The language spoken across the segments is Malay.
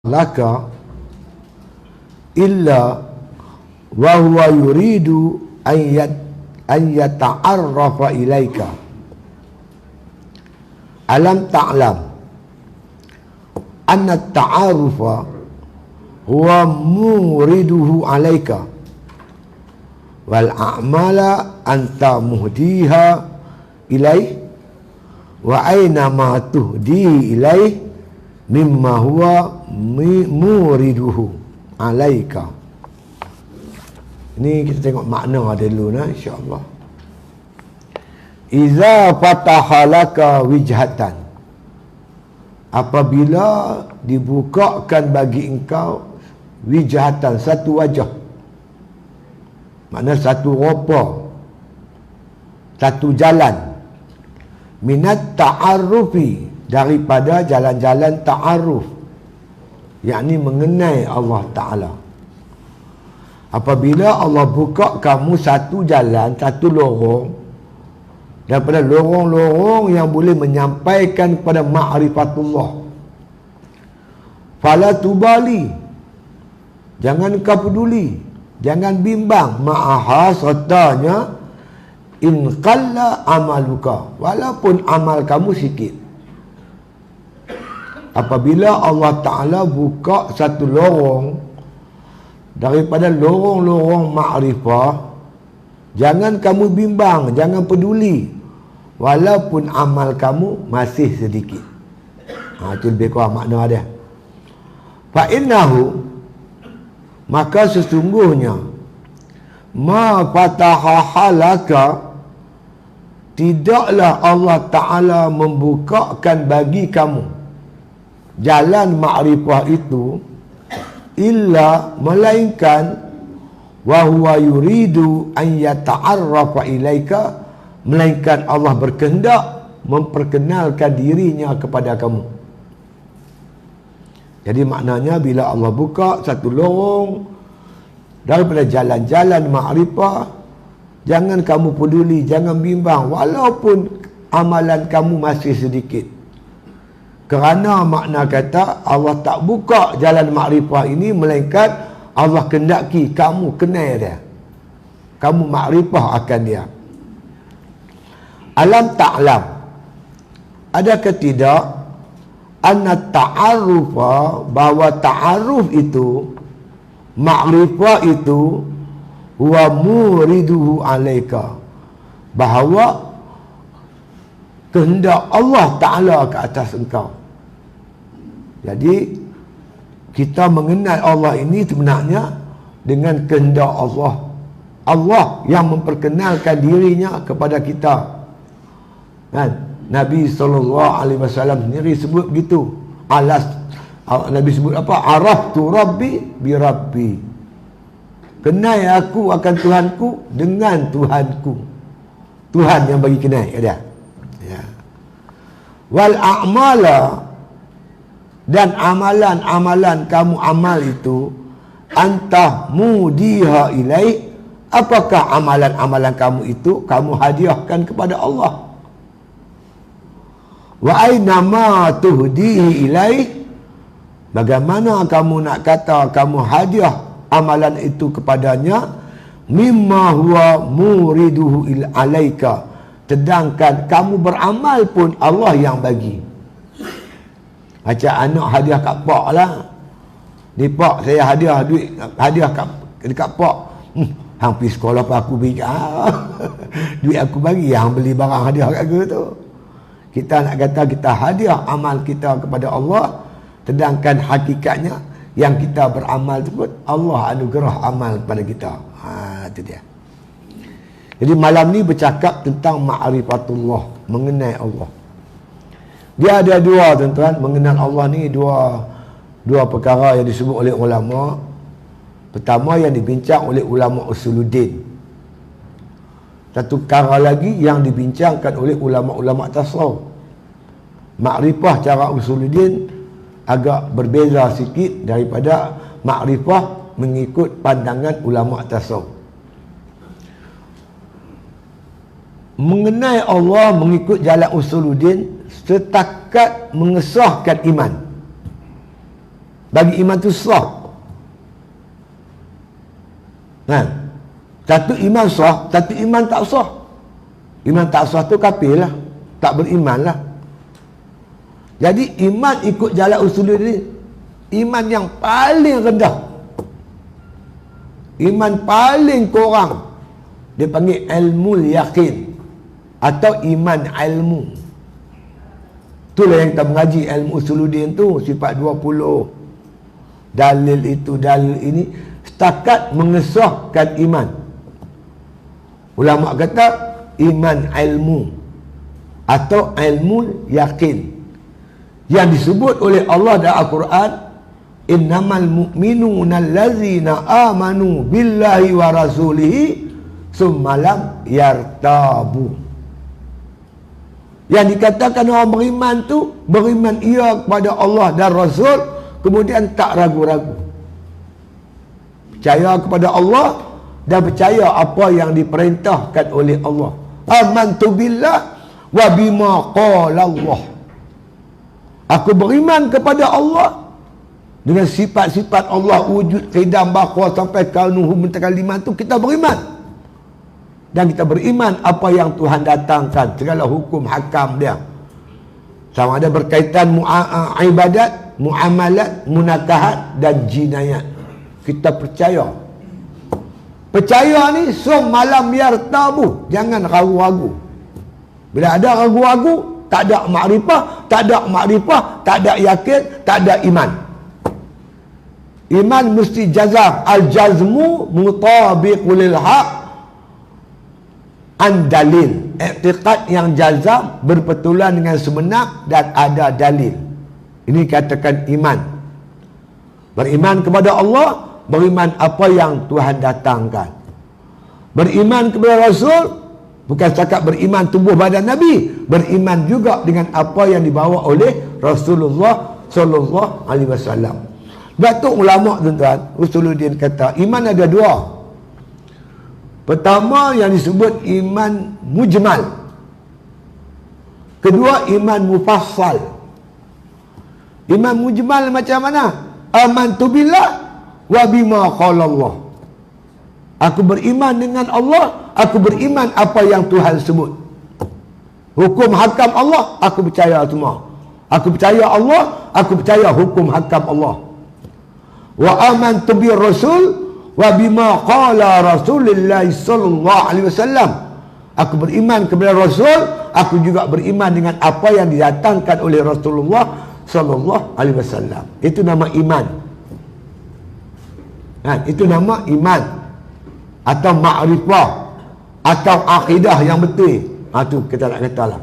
laka illa wa huwa yuridu an yata'arrafa ilaika. Alam ta'lam anna ta'arufa huwa muriduhu alaika wal a'mala anta muhdiha ilaih wa aina ma tuhdi ilaih mimma huwa muriduhu alaika. Ini kita tengok makna dulu nah, insya-Allah. Iza fatahalaka wijhatan, apabila dibukakan bagi engkau wijhatan, satu wajah, makna satu rupa, satu jalan, minat ta'arrufi, daripada jalan-jalan ta'aruf, yakni mengenai Allah Ta'ala. Apabila Allah buka kamu satu jalan, satu lorong, daripada lorong-lorong yang boleh menyampaikan kepada ma'rifatullah, fala tubali, jangan kau peduli, jangan bimbang, ma'aha sertanya, in qalla amaluka, walaupun amal kamu sikit. Apabila Allah Ta'ala buka satu lorong daripada lorong-lorong ma'rifah, jangan kamu bimbang, jangan peduli, walaupun amal kamu masih sedikit. Itu lebih kurang makna dia. Fa'innahu, maka sesungguhnya, ma fatahalaka, tidaklah Allah Ta'ala membukakan bagi kamu jalan ma'rifah itu, illa, melainkan, wa huwa yuridu an yata'arrafa ilaika, melainkan Allah berkehendak memperkenalkan dirinya kepada kamu. Jadi maknanya bila Allah buka satu lorong daripada jalan-jalan ma'rifah, jangan kamu peduli, jangan bimbang, walaupun amalan kamu masih sedikit. Kerana makna kata Allah tak buka jalan makrifah ini, melainkan Allah kendaki kamu kenal dia, kamu makrifah akan dia. Alam ta'lam, adakah tidak, anna ta'arufa, bahawa ta'aruf itu, makrifah itu, huwa muriduhu alaika, bahawa kehendak Allah Ta'ala ke atas engkau. Jadi kita mengenal Allah ini sebenarnya dengan kehendak Allah. Allah yang memperkenalkan dirinya kepada kita. Kan? Nabi SAW sendiri sebut begitu. Nabi sebut apa? Araftu Rabbi bi Rabbi. Kenal aku akan Tuhanku dengan Tuhanku. Tuhan yang bagi kenal dia. Ya. Wal a'mala, dan amalan-amalan kamu amal itu, antah mudiha ilaih, apakah amalan-amalan kamu itu kamu hadiahkan kepada Allah. Wa aina ma tuhdihi ilaih, bagaimana kamu nak kata kamu hadiah amalan itu kepadanya, mimma huwa muriduhu alaika, sedangkan kamu beramal pun Allah yang bagi. Macam anak hadiah kat pak lah, ni pak saya hadiah duit, hadiah dekat pak, hang pergi sekolah apa aku bagi, duit aku bagi, hang beli barang hadiah kat aku tu. Kita nak kata kita hadiah amal kita kepada Allah, sedangkan hakikatnya yang kita beramal tersebut Allah anugerah amal kepada kita. Itu dia. Jadi malam ni bercakap tentang ma'rifatullah, mengenai Allah. Dia ada dua, tuan-tuan, mengenal Allah ni dua perkara yang disebut oleh ulama. Pertama yang dibincang oleh ulama usuluddin. Satu perkara lagi yang dibincangkan oleh ulama-ulama tasawuf. Makrifah cara usuluddin agak berbeza sikit daripada makrifah mengikut pandangan ulama tasawuf. Mengenai Allah mengikut jalan usuluddin setakat mengesahkan iman. bagi iman tu sah. Kan? Satu iman sah, satu iman tak sah. Iman tak sah tu kafir lah, tak beriman lah. Jadi iman ikut jalan usuluddin, iman yang paling rendah, iman paling kurang, dia panggil ilmu yakin atau iman ilmu. Itulah yang kita mengaji ilmu usuluddin tu, sifat 20, dalil itu, dalil ini, setakat mengesahkan iman. Ulama kata iman ilmu atau ilmu yakin, yang disebut oleh Allah dalam Al-Quran, innamal mu'minuna allazina amanu billahi wa rasulihi summa lam yartabu. Yang dikatakan orang beriman tu, beriman ia kepada Allah dan Rasul, kemudian tak ragu-ragu, percaya kepada Allah dan percaya apa yang diperintahkan oleh Allah. Amantu billah wa bima qala Allah. Aku beriman kepada Allah dengan sifat-sifat Allah, wujud, qidam, baqwa sampai kaunuhu mutakaliman tu kita beriman. Dan kita beriman apa yang Tuhan datangkan, segala hukum hakam dia, sama ada berkaitan ibadat, muamalat, munakahat dan jinayat. Kita percaya. Percaya ni malam yartabu, jangan ragu-ragu. Bila ada ragu-ragu, tak ada makrifah, tak ada makrifah, tak ada yakin, tak ada iman. Iman mesti jazam. Al-jazmu mutabiqul lil haq an dalil. I'tiqad yang jazam berpetulan dengan sebenar dan ada dalil. Ini katakan iman. Beriman kepada Allah, beriman apa yang Tuhan datangkan. Beriman kepada Rasul, bukan setakat beriman tubuh badan Nabi, beriman juga dengan apa yang dibawa oleh Rasulullah sallallahu alaihi wasallam. Sebab tu ulama tuan-tuan, usuluddin kata iman ada dua. Pertama yang disebut iman mujmal. Kedua iman mufassal. Iman mujmal macam mana? Amantu billah wa bima qala Allah. Aku beriman dengan Allah, aku beriman apa yang Tuhan sebut. Hukum hakam Allah, aku percaya semua. Aku percaya Allah, aku percaya hukum hakam Allah. Wa amantu bir rasul wa bima qala Rasulullah sallallahu alaihi wasallam. Aku beriman kepada Rasul, aku juga beriman dengan apa yang didatangkan oleh Rasulullah sallallahu alaihi wasallam. Itu nama iman. Itu nama iman atau ma'rifah atau akidah yang betul. Tu kita nak kata lah.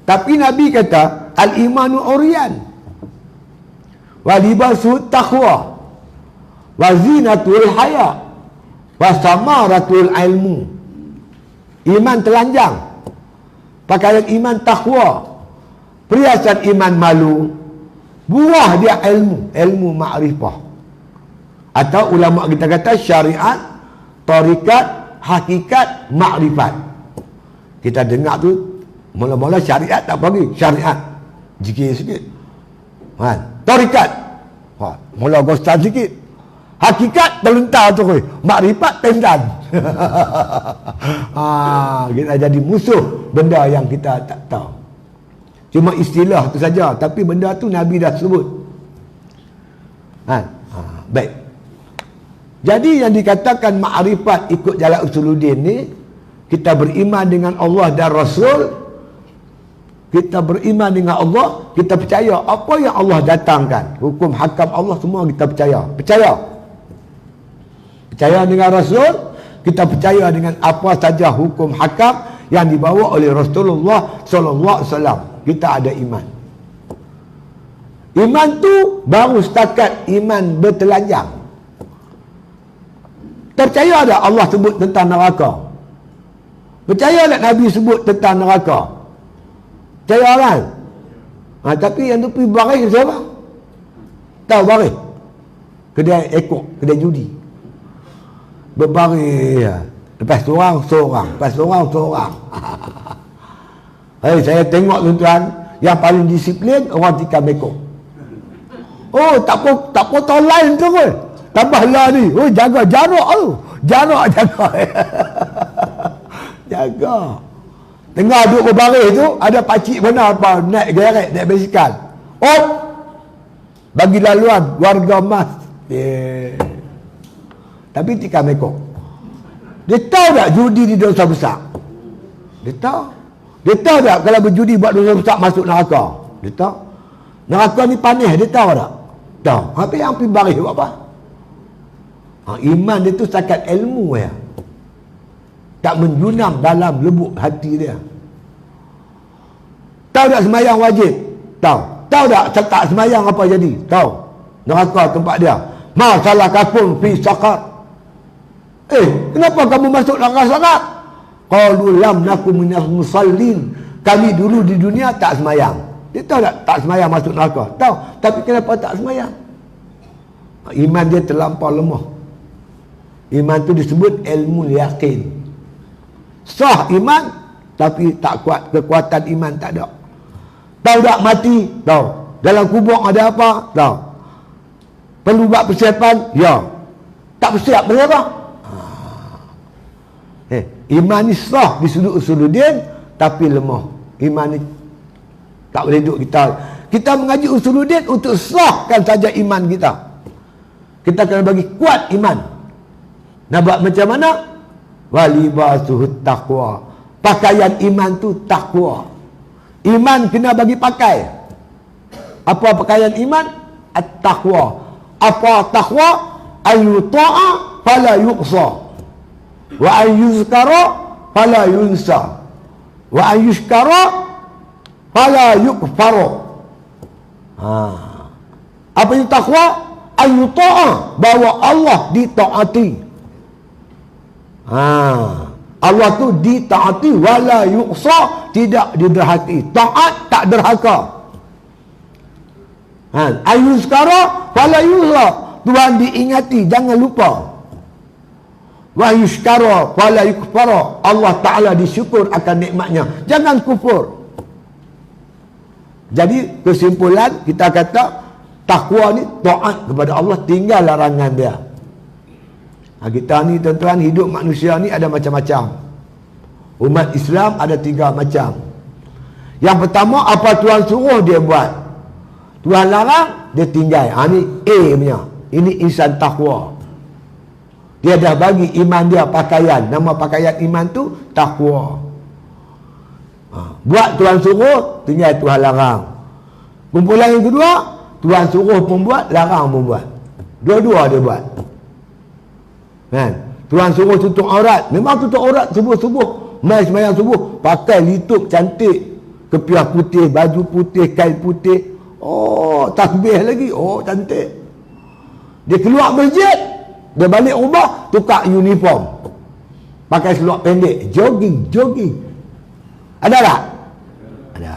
Tapi Nabi kata al-imanu uryan wa libasu taqwa wa zinatul haya wa samaratul ilmu. Iman telanjang, pakaian iman takwa, perhiasan iman malu, buah dia ilmu, ilmu ma'rifah. Atau ulama kita kata syariat, tarikat, hakikat, makrifat. Kita dengar tu mula-mula syariat tak bagi, syariat zikir sikit. Tarikat, mula gostan sikit. Hakikat terlentar tu, makrifat pendan. Kita jadi musuh benda yang kita tak tahu. Cuma istilah tu saja, tapi benda tu Nabi dah sebut. Baik. Jadi yang dikatakan ma'rifat ikut jalan usuluddin ni, kita beriman dengan Allah dan Rasul, kita beriman dengan Allah, kita percaya apa yang Allah datangkan, hukum hakam Allah semua kita percaya. Percaya dengan Rasul, kita percaya dengan apa saja hukum hakam yang dibawa oleh Rasulullah sallallahu alaihi wasallam. Kita ada iman. Iman tu baru setakat iman bertelanjang. Percaya tak Allah sebut tentang neraka? Percaya tak Nabi sebut tentang neraka? Percaya kan? Tapi yang tu pergi baris siapa? Tahu baris? Kedai ekor, kedai judi. Berbaris. Lepas seorang. Saya tengok tuan-tuan, yang paling disiplin orang tikam ekor. Oh, tak potong line terus. Tambahlah ni. Oh, jaga jarak tu. Jaga. Jaga. Tengah duduk berbaris tu, ada pakcik mana apa naik gerek, naik basikal. Oh, bagi laluan warga emas. Yeah. Tapi tikam ekor. Dia tahu tak judi ni dosa besar? Dia tahu. Dia tahu tak kalau berjudi buat dosa besar masuk neraka? Dia tahu. Neraka ni panas, dia tahu tak? Tahu. Habis yang pergi baris buat apa? Iman dia tu setakat ilmu ya. Tak menjunam dalam lubuk hati dia. Tahu tak semayang wajib? Tahu. Tahu tak semayang apa jadi? Tahu. Neraka tempat dia. Ma salakakum fi saqar. Kenapa kamu masuk neraka saqar? Qalu lam nakum minal musallin. Kami dulu di dunia tak semayang. Dia tahu tak semayang masuk neraka? Tahu. Tapi kenapa tak semayang? Iman dia terlampau lemah. Iman tu disebut ilmu yakin. Sah iman tapi tak kuat, kekuatan iman tak ada. Tahu tak mati? Tahu. Dalam kubur ada apa? Tahu. Perlu buat persiapan? Ya. Tak bersiap berapa? Iman ni sah di sudut usuluddin tapi lemah. Iman ni tak boleh duduk kita. Kita mengaji usuluddin untuk sahkan saja iman kita. Kita kena bagi kuat iman. Nak buat macam mana? Walibasuhut taqwa. Pakaian iman tu takwa. Iman kena bagi pakai. Apa pakaian iman? At-taqwa. Apa taqwa? Ayyuta'a fala yuqsa. Wa ayyuzkara fala yunsa. Wa ayyushkara fala yukfara. Apa itu taqwa? Ayyuta'a, bahawa Allah ditaati. Allah tu ditaati wala yuqsa, tidak diderhaki. Taat tak derhaka. Ayuzkara wala yuqsa, Tuhan diingati, jangan lupa. Wa yushkara wala yukfara, Allah Ta'ala disyukur akan nikmatnya, jangan kufur. Jadi kesimpulan kita kata takwa ni taat kepada Allah, tinggal larangan dia. Kita ni tuan-tuan, hidup manusia ni ada macam-macam. Umat Islam ada 3 macam. Yang pertama, apa Tuhan suruh dia buat, Tuhan larang dia tinggal. Ni A punya. Ini insan takwa. Dia dah bagi iman dia pakaian. Nama pakaian iman tu takwa. Buat Tuhan suruh, tinggal Tuhan larang. Kumpulan yang kedua, Tuhan suruh pun buat, larang pun buat. Dua-dua dia buat. Tuhan suruh tutup aurat, memang tutup aurat subuh-subuh, mai sembahyang subuh, pakai litup cantik, kepiah putih, baju putih, kain putih, oh tasbih lagi, oh cantik. Dia keluar masjid, dia balik rumah, tukar uniform, pakai seluar pendek, jogging. Ada tak? Ada.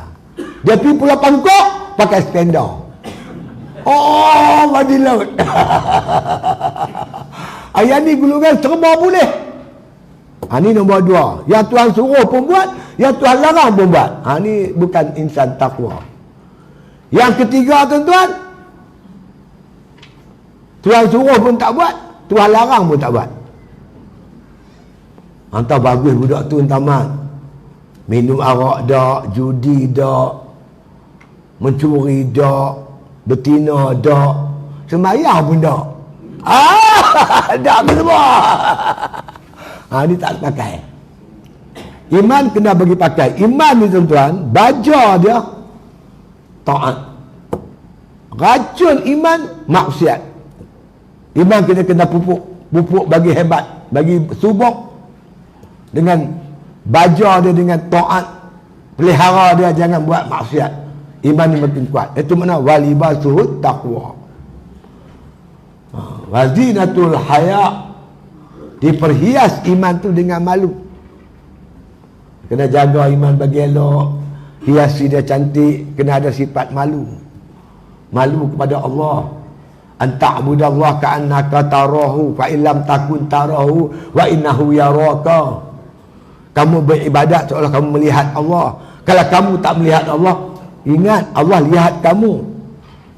Dia pergi Pulau Pangkok, pakai spandau. Oh, mandi laut. Ayat ni gulungan serba boleh. Ni nombor 2. Yang Tuhan suruh pun buat, yang Tuhan larang pun buat. Ni bukan insan takwa. Yang ketiga tuan-tuan, Tuhan suruh pun tak buat, Tuhan larang pun tak buat. Entah bagus budak tu tamat. Minum arak dak, judi dak, mencuri dak, betina dak, sembahyang pun dak. Dak semua. Ni tak pakai. Iman kena bagi pakai. Iman ni tuan-tuan, baja dia taat. Racun iman maksiat. Iman kena pupuk bagi hebat, bagi subuk dengan baja dia, dengan taat, pelihara dia jangan buat maksiat. Iman ni makin kuat. Itu mana walibasuhut taqwa. Wazinatul haya, diperhias iman tu dengan malu. Kena jaga iman bagi elok, hiasi dia cantik, kena ada sifat malu. Malu kepada Allah. Anta'budallah ka'annaka tarahu fa illam takun tarahu wa innahu yaraka. Kamu beribadat seolah kamu melihat Allah. Kalau kamu tak melihat Allah, ingat Allah lihat kamu.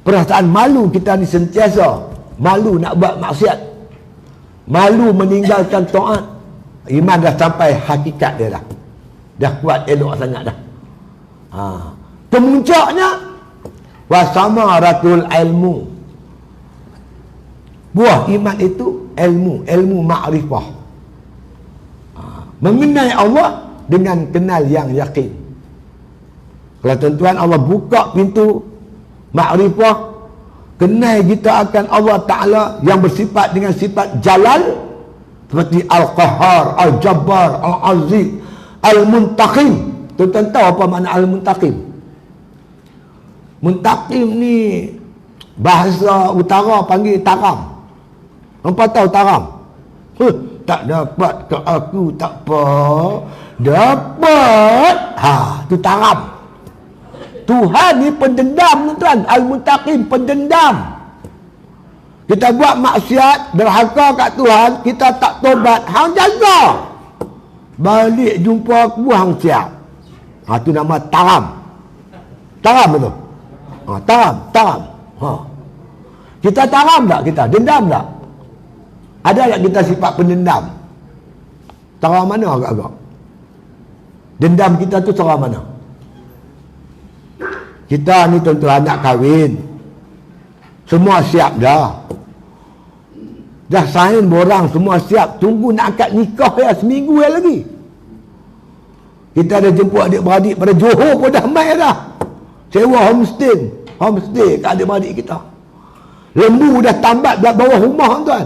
Perasaan malu kita ni sentiasa. Malu nak buat maksiat. Malu meninggalkan taat. Iman dah sampai hakikat dia dah. Dah kuat elok sangat dah. Pemuncaknya wasamaratul ilmu. Buah iman itu ilmu ma'rifah. Mengenai Allah dengan kenal yang yakin. Kalau tuan-tuan Allah buka pintu ma'rifah, kenal kita akan Allah Ta'ala yang bersifat dengan sifat jalal, seperti Al-Qahhar, Al-Jabbar, Al-Aziz, Al-Muntaqim. Tuan-tuan tahu apa makna Al-Muntaqim? Muntaqim ni bahasa utara panggil taram. Hampa tahu taram? Tak dapat ke aku, tak apa. Dapat. Tu taram. Tuhan ni pendendam, tuan-tuan. Al-Muntaqim, pendendam. Kita buat maksiat, derhaka kat Tuhan, kita tak tobat, hang jaga. Balik jumpa aku, hang siap. Tu nama taram. Taram betul? Taram. Kita taram tak kita? Dendam tak? Ada tak kita sifat pendendam? Taram mana agak-agak? Dendam kita tu taram mana? Kita ni tuan-tuan nak kahwin. Semua siap dah. Dah sign borang, semua siap. Tunggu nak akad nikah ya, seminggu ya lagi. Kita dah jemput adik-beradik pada Johor pun dah mai dah. Sewa homestay kat adik-beradik kita. Lembu dah tambat bawah rumah, tuan.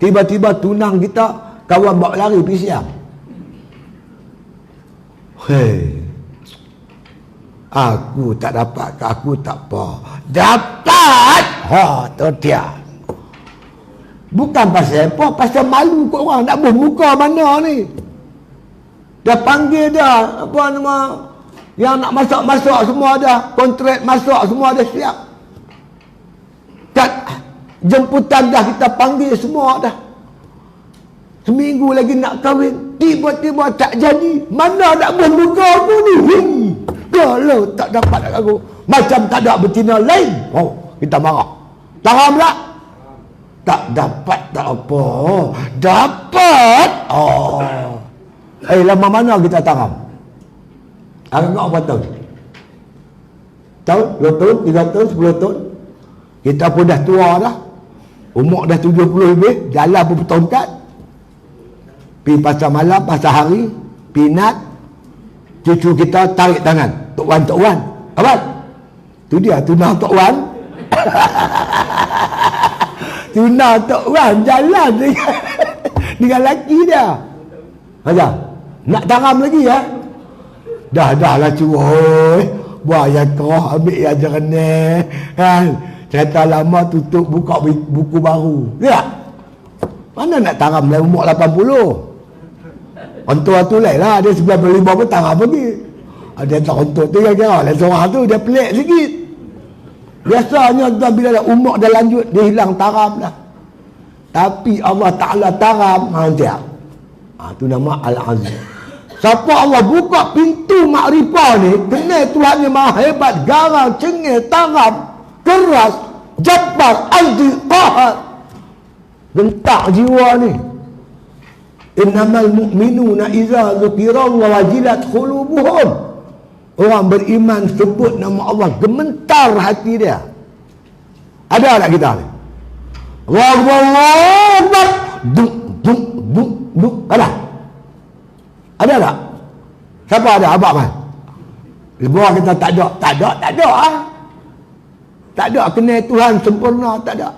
Tiba-tiba tunang kita kawan bawa lari pergi siang. Aku tak dapat, aku tak apa. Dapat! Tu dia. Bukan pasal apa, pasal malu kot orang. Nak bermuka mana ni? Dah panggil dah, apa nama, yang nak masak-masak semua dah. Kontrak masak semua dah siap. Kat jemputan dah kita panggil semua dah. Seminggu lagi nak kahwin, tiba-tiba tak jadi. Mana nak bermuka aku ni? Kalau tak dapat aku, macam tak ada betina lain. Kita marah. Taram tak? Tak dapat tak apa. Dapat. Lama mana kita taram? Agak apa tahun? Tahun? 2 tahun? 3 tahun? 10 tahun? Kita pun dah tua dah. Umur dah 70 lebih. Jalan pun bertongkat. Pergi pasar malam, pasar hari. Pinat. Cucu kita tarik tangan. Tok Wan. Abang? Tu dia, tunang Tok Wan. Tunang Tok Wan jalan dengan lelaki dia. Macam? Nak taram lagi ya? Dah lah cuy. Buaya kau ambil ajaran ni. Kan? Cerita lama tutup buka buku baru. Ya? Mana nak taram lah umur 80? Orang tua tu lain lah. Dia 95 pun taram lagi. Dia tak untuk tu kira-kira. Lain seorang tu dia pelik sikit. Biasanya tuan bila dah umur dah lanjut, dia hilang taram dah. Tapi Allah Ta'ala taram siap. Tu nama Al-Aziz. Siapa Allah buka pintu makrifah ni, kenal Tuhan yang maha hebat, garang, cengih, taram, keras, jabbar, aziz, qahar. Gentak jiwa ni. Innamal mu'minuna iza dzukirallahu wajilat qulubuhum. Orang beriman sebut nama Allah, gementar hati dia. Ada tak kita ni? Allahu Akbar. Duk. Ada tak? Siapa ada? Abang kan? Lebuah kita tak ada. Tak ada. Kenal Tuhan sempurna, tak ada.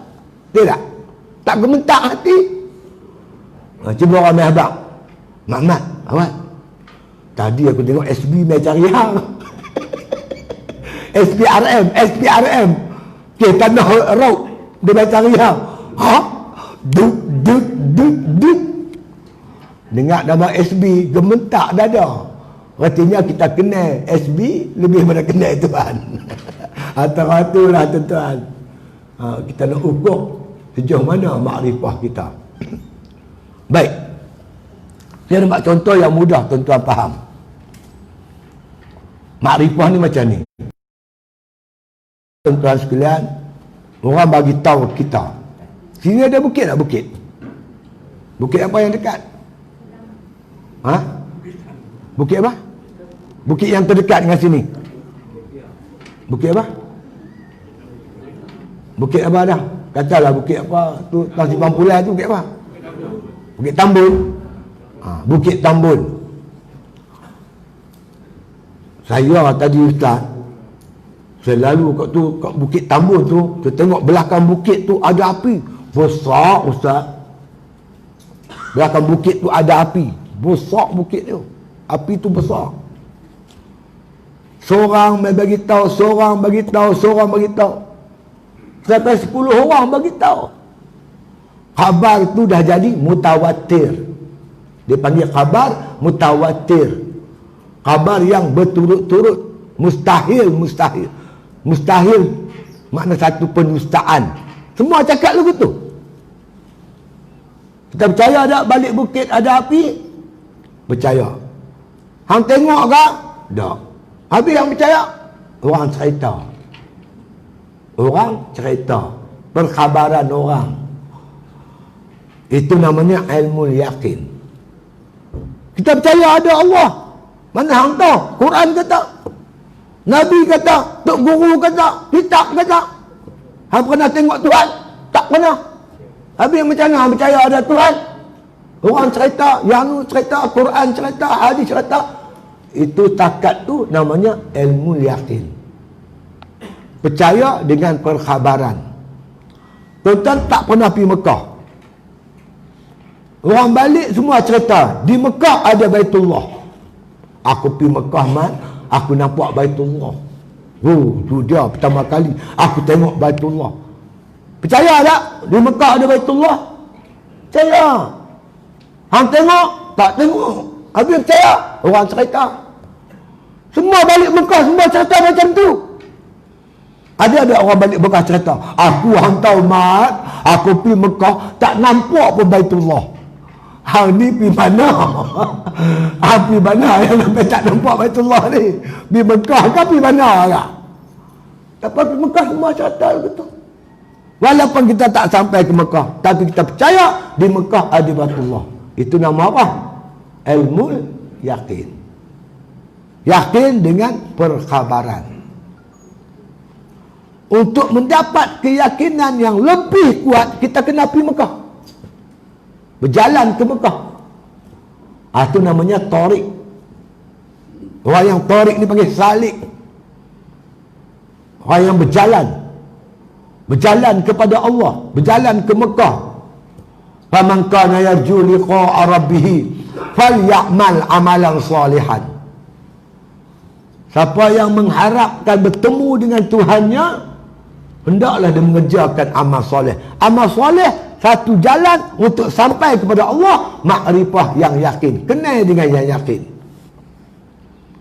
Tidak. Tak gementar hati. Cuba orang main abang. Mak, awak. Tadi aku tengok SB main cari hang. SPRM. Okay, tanah raut. Dia main cari hang. Duk. Dengar nama SB, gementak dada. Artinya kita kenal SB lebih daripada kenal Tuhan. Antara itulah tuan-tuan. Kita nak ukur sejauh mana makrifah kita. Baik. Saya nak contoh yang mudah tuan-tuan faham. Makrifah ni macam ni. Tuan-tuan sekalian, orang bagi tahu kita, sini ada bukit tak bukit? Bukit apa yang dekat? Ha? Bukit apa? Bukit yang terdekat dengan sini. Bukit apa? Bukit apa dah? Katalah bukit apa tu, Tuan Simpang Pulai tu bukit apa? Bukit Tambun. Bukit Tambun. Saya tadi Ustaz, saya lalu kat Bukit Tambun tu, saya tengok belakang bukit tu ada api. Besar Ustaz. Belakang bukit tu ada api. Besar bukit tu. Api tu besar. Seorang bagi tahu, seorang bagi tahu, seorang bagi tahu. Sampai 10 orang bagi tahu. Khabar tu dah jadi mutawatir. Dia panggil khabar mutawatir. Khabar yang berturut-turut, mustahil. Mustahil makna satu pendustaan. Semua cakap lagu tu. Kita percaya tak balik bukit ada api? Percaya. Hang tengok tak? Tak. Habis yang percaya? Orang cerita. Orang cerita. Perkhabaran orang. Itu namanya ilmu yakin. Kita percaya ada Allah. Mana hang tahu? Quran kata. Nabi kata. Tok Guru kata. Kitab kata. Hang pernah tengok Tuhan? Tak pernah. Habis macam mana hang percaya ada Tuhan? Orang cerita. Yang cerita. Quran cerita. Hadis cerita. Itu takat tu namanya ilmu yakin. Percaya dengan perkhabaran. Tuan-tuan tak pernah pergi Mekah. Orang balik semua cerita. Di Mekah ada Baitullah. Aku pergi Mekah man, aku nampak Baitullah. Oh, tu dia pertama kali aku tengok Baitullah. Percaya tak? Di Mekah ada Baitullah? Percaya. Hang tengok? Tak tengok. Habis percaya? Orang cerita. Semua balik Mekah semua cerita macam tu. Ada orang balik Mekah cerita, aku hantar mat, aku pergi Mekah tak nampak pun Baitullah. Hang ni pergi mana? Hang pergi mana yang sampai tak nampak Baitullah ni? Pergi Mekah ke pergi mana agak? Tapi pergi Mekah semua cerita begitu. Walaupun kita tak sampai ke Mekah, tapi kita percaya di Mekah ada Baitullah. Itu nama apa? Ilmu yakin. Yakin dengan perkhabaran. Untuk mendapat keyakinan yang lebih kuat, kita kena pergi Mekah. Berjalan ke Mekah. Itu namanya tarik. Orang yang tarik ni panggil salik. Orang yang berjalan. Berjalan kepada Allah. Berjalan ke Mekah. Faman kana yarju liqa'a rabbih falyamal amalan salihan. Siapa yang mengharapkan bertemu dengan Tuhannya, hendaklah dia mengerjakan amal soleh. Amal soleh satu jalan untuk sampai kepada Allah, makrifah yang yakin. Kenal dengan yang yakin.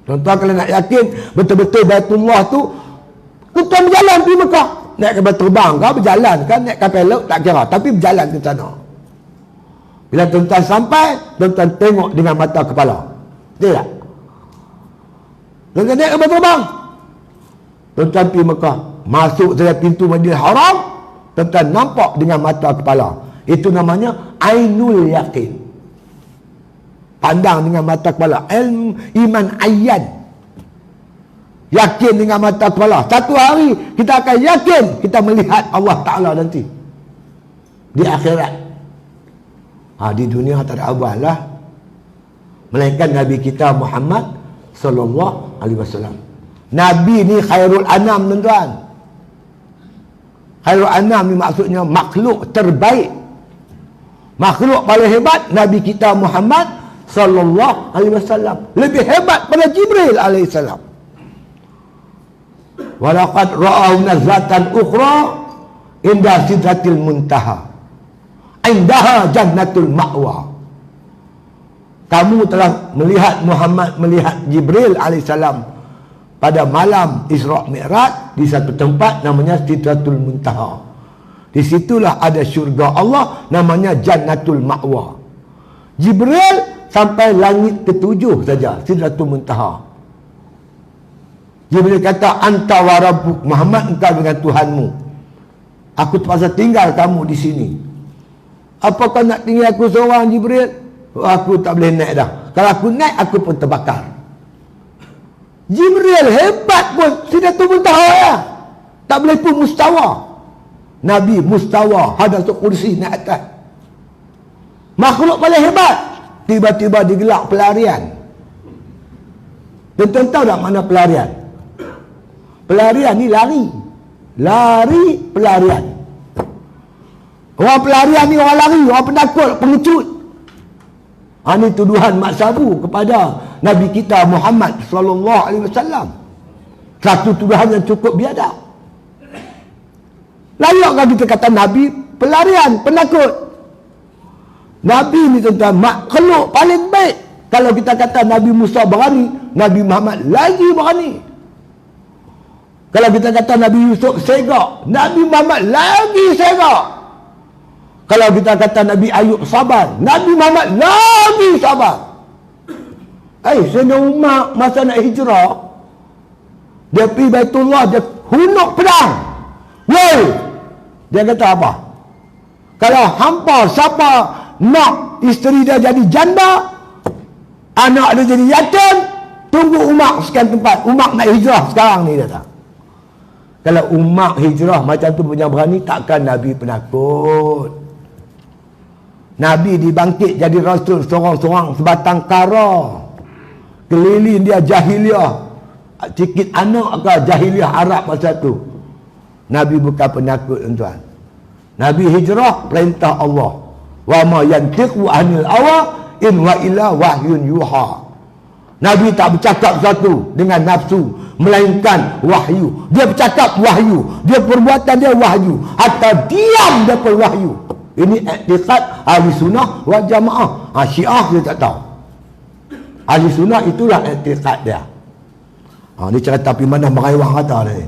Contoh kalau nak yakin betul-betul Baitullah tu, tuan berjalan pergi Mekah. Naik kapal terbang kau berjalan kan, naik kapal laut tak kira, tapi berjalan ke sana. Bila tuan-tuan sampai, tuan-tuan tengok dengan mata kepala. Betul tak? Tuan-tuan naik kapal terbang, tuan-tuan pergi Mekah, masuk saja pintu Madinah Haram, tuan-tuan nampak dengan mata kepala. Itu namanya ainul yakin. Pandang dengan mata kepala. Ilmu iman ayyan. Yakin dengan mata kepala. Satu hari kita akan yakin kita melihat Allah Ta'ala nanti di akhirat. Di dunia tak ada abah lah, melainkan Nabi kita Muhammad Sallallahu Alaihi Wasallam. Nabi ni khairul anam, tuan-tuan. Khairul anam ni maksudnya makhluk terbaik. Makhluk paling hebat Nabi kita Muhammad Sallallahu Alaihi Wasallam. Lebih hebat pada Jibril alaihi salam. Walaqad ra'ahu nazlatan ukhra inda sidratil muntaha. Indaha jannatul ma'wa. Kamu telah melihat Muhammad melihat Jibril alaihissalam pada malam Isra' Mi'raj di satu tempat namanya Sidratul Muntaha. Di situlah ada syurga Allah namanya Jannatul Ma'wa. Jibril sampai langit ke-7 saja, Sidratul Muntaha. Jibril kata, anta wa rabbuk, Muhammad, engkau dengan Tuhanmu. Aku terpaksa tinggal kamu di sini. Apa kau nak tinggal aku seorang, Jibril? Aku tak boleh naik dah. Kalau aku naik, aku pun terbakar. Jibril hebat pun, Sidratul Muntaha ya. Tak boleh pun mustawa. Nabi mustawa, hadatul kursi naik atas. Makhluk paling hebat. Tiba-tiba digelar pelarian. Tuan-tuan tahu tak mana pelarian? Pelarian ni lari. Lari, pelarian. Orang pelarian ni orang lari, orang penakut, pengecut. Ini tuduhan Mak Sabu kepada Nabi kita Muhammad sallallahu alaihi wasallam. Satu tuduhan yang cukup biadab. Layakkah kita kata Nabi pelarian, penakut? Nabi ni tuan-tuan makhluk paling baik. Kalau kita kata Nabi Musa berani, Nabi Muhammad lagi berani. Kalau kita kata Nabi Yusuf segak, Nabi Muhammad lagi segak. Kalau kita kata Nabi Ayub sabar, Nabi Muhammad lagi sabar. Sayyidina Umar masa nak hijrah, dia pergi Baitullah, dia hunuk pedang. Woi! Dia kata apa? Kalau hampa siapa nak isteri dia jadi janda, anak dia jadi yatim, tunggu Umar sekian tempat. Umar nak hijrah sekarang ni, dia kata. Kalau Umar hijrah macam tu punya berani, takkan Nabi penakut. Nabi dibangkit jadi rasul seorang-seorang sebatang kara. Keliling dia jahiliah. Sikit anak ke jahiliah Arab masa tu. Nabi bukan penakut, tuan. Nabi hijrah perintah Allah. Wa ma yantiqu anil hawa in wa illa wahyun yuha. Nabi tak bercakap satu dengan nafsu, melainkan wahyu. Dia bercakap wahyu, dia perbuatan dia wahyu, atau diam dia pun wahyu. Ini i'tiqad ahli sunnah wal jamaah. Syiah dia tak tahu. Ahli sunnah itulah i'tiqad dia. Ni cerita pergi mana merewang kata ni.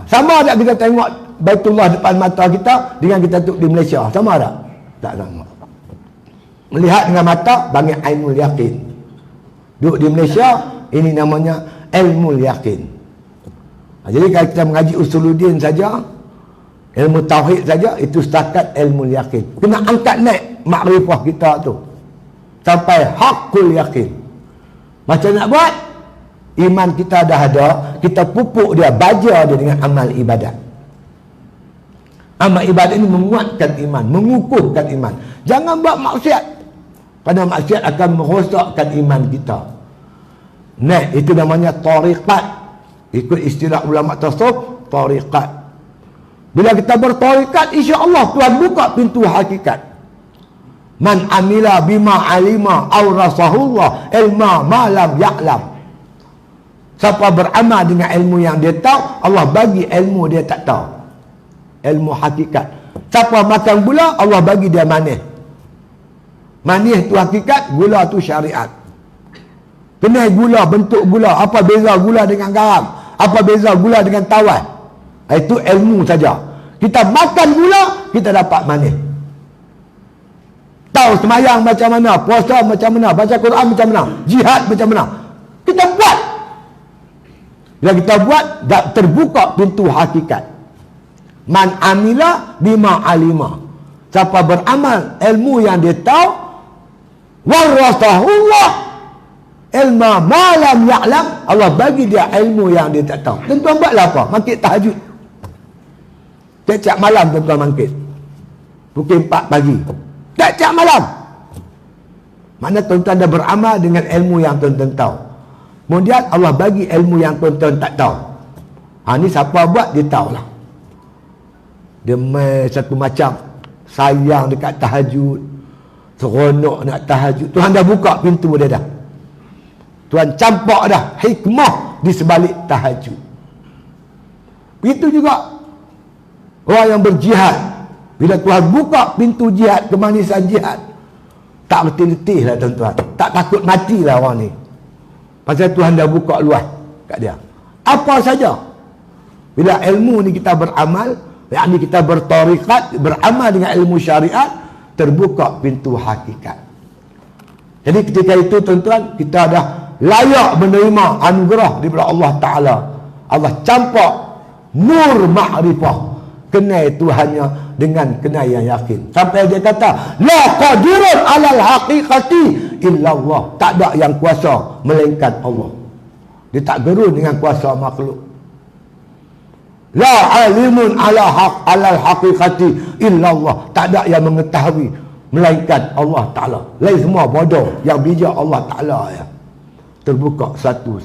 Sama tak kita tengok Baitullah depan mata kita dengan kita duduk di Malaysia? Sama tak? Tak sama. Melihat dengan mata panggil ainul yakin. Duduk di Malaysia, ini namanya ilmu yakin. Jadi kalau kita mengaji usuluddin saja, ilmu tauhid saja, itu setakat ilmu yakin. Kena angkat naik makrifah kita tu sampai hakul yakin. Macam nak buat? Iman kita dah ada, kita pupuk dia, baja dia dengan amal ibadat. Amal ibadat ini menguatkan iman, mengukuhkan iman. Jangan buat maksiat, kerana maksiat akan merosakkan iman kita. Nah, itu namanya tariqat. Ikut istilah ulama tasawuf, tariqat. Bila kita bertariqat, insya-Allah Tuhan buka pintu hakikat. Man amila bima alima awrasahullah ilma ma lam ya'lam. Siapa beramal dengan ilmu yang dia tahu, Allah bagi ilmu dia tak tahu. Ilmu hakikat. Siapa makan gula, Allah bagi dia manis. Manis tu hakikat, gula tu syariat. Kenal gula, bentuk gula, apa beza gula dengan garam, apa beza gula dengan tawar. Itu ilmu saja. Kita makan gula, kita dapat manis. Tahu semayang macam mana, puasa macam mana, baca Quran macam mana, jihad macam mana. Kita buat. Bila kita buat, terbuka pintu hakikat. Man amila bima alima. Siapa beramal ilmu yang dia tahu, warasahullah ilma ma lam ya'lam. Allah bagi dia ilmu yang dia tak tahu. Tuan-tuan buatlah apa? Mangkit tahajud. Tiap-tiap malam tuan-tuan mangkit. Pukul 4 pagi. Tiap-tiap malam. Mana tuan-tuan dah beramal dengan ilmu yang tuan-tuan tahu. Kemudian Allah bagi ilmu yang tuan-tuan tak tahu. Ni siapa buat, dia tahulah. Dia satu macam sayang dekat tahajud, seronok nak tahajud. Tuhan dah buka pintu dia dah. Tuhan campak dah hikmah di sebalik tahajud. Begitu juga orang yang berjihad. Bila Tuhan buka pintu jihad, kemanisan jihad, tak letih-letih lah tuan-tuan. Tak takut mati lah orang ni. Pasal Tuhan dah buka luas kat dia. Apa saja. Bila ilmu ni kita beramal, yakni kita bertariqat, beramal dengan ilmu syariat, terbuka pintu hakikat. Jadi ketika itu tuan-tuan, kita dah layak menerima anugerah daripada Allah Ta'ala. Allah campak nur ma'rifah, kenal Tuhannya dengan kenal yang yakin. Sampai dia kata, la qadirun alal haqiqati illa Allah. Tak ada yang kuasa melainkan Allah. Dia tak gerun dengan kuasa makhluk. La alimun alal haqiqati illa Allah. Tak ada yang mengetahui melainkan Allah Ta'ala. Lain semua bodoh. Yang bijak Allah Ta'ala ya. Terbuka satu.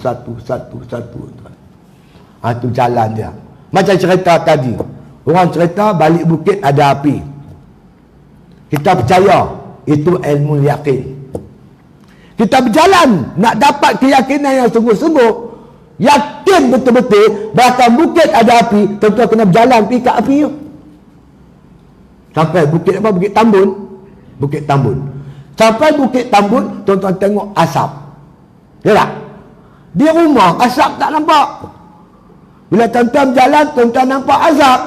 Itu jalan dia. Macam cerita tadi, orang cerita balik bukit ada api. Kita percaya itu ilmu yakin. Kita berjalan nak dapat keyakinan yang sungguh-sungguh, yakin betul-betul bahkan bukit ada api, tentu kena berjalan pergi ke api tu. Sampai bukit apa? Bukit Tambun. Bukit Tambun. Sampai Bukit Tambun, tuan-tuan tengok asap. Ya tak? Di rumah asap tak nampak. Bila tuan-tuan berjalan, tuan-tuan nampak asap.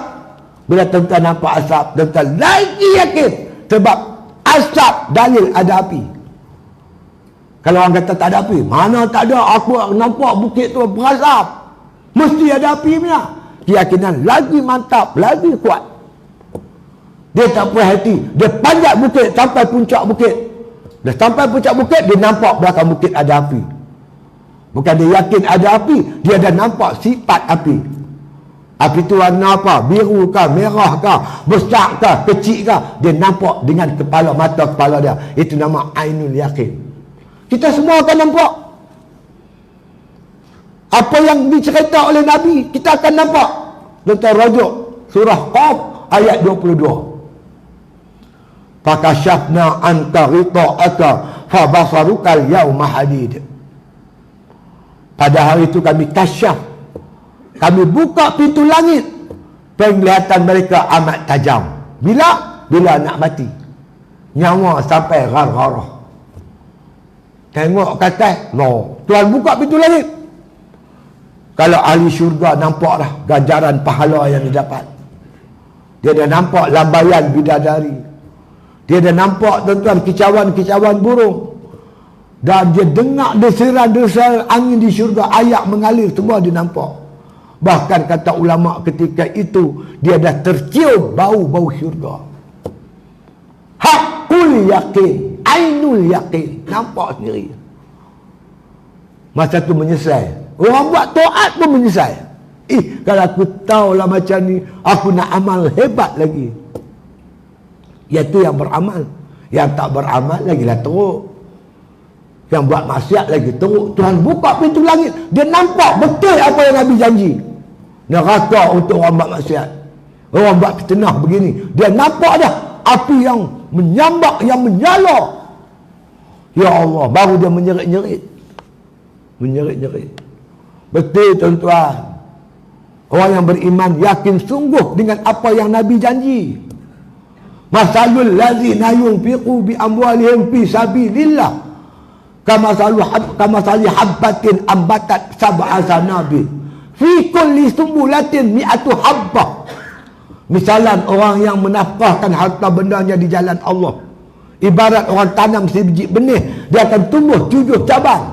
Bila tuan-tuan nampak asap, tuan-tuan lagi yakin. Sebab asap dalil ada api. Kalau orang kata tak ada api, mana tak ada, aku nampak bukit tu berasap. Mesti ada api punya. Keyakinan lagi mantap, lagi kuat. Dia tak puas hati. Dia panjat bukit sampai puncak bukit. Dah sampai puncak bukit, dia nampak belakang bukit ada api. Bukan dia yakin ada api, dia dah nampak sifat api. Api tu warna apa? Biru kah, merah kah, besar kah, kecil kah? Dia nampak dengan kepala, mata kepala dia. Itu nama ainul yakin. Kita semua akan nampak. Apa yang dicerita oleh Nabi, kita akan nampak. Tuan-tuan rujuk surah Qaf ayat 22. Fakashafna anka ghita'aka fabasarukal yawma hadid. Pada hari itu kami kasyaf, kami buka pintu langit, penglihatan mereka amat tajam. Bila nak mati, nyawa sampai gar-garah. Tengok kata, no, Tuhan buka pintu langit. Kalau ahli syurga nampak dah ganjaran pahala yang didapat. Dia dah nampak lambaian bidadari. Dia dah nampak tuan-tuan kicauan-kicauan burung. Dan dia dengar desiran-desiran angin di syurga, ayak mengalir, semua dia nampak. Bahkan kata ulama ketika itu, dia dah tercium bau-bau syurga. Hakul yakin, ainul yakin, nampak sendiri. Masa tu menyesal. Orang buat taat pun menyesal. Kalau aku tahulah macam ni, aku nak amal hebat lagi. Iaitu yang beramal. Yang tak beramal lagilah teruk. Yang buat maksiat lagi teruk. Tuhan buka pintu langit, dia nampak betul apa yang Nabi janji. Neraka untuk orang buat maksiat, orang buat fitnah begini, dia nampak dah api yang menyambak, yang menyala. Ya Allah, baru dia menyerit-nyerit. Menyerit-nyerit. Betul tuan-tuan, orang yang beriman yakin sungguh dengan apa yang Nabi janji. Masalul ladzina yunfiqu bi amwalihim fi sabilillah kama sali habbatin ambatat sab'a sanabil fi kulli sumbulatin mi'atu habbah. Misalan orang yang menafkahkan harta bendanya di jalan Allah, ibarat orang tanam sebiji benih, dia akan tumbuh 7 cabang.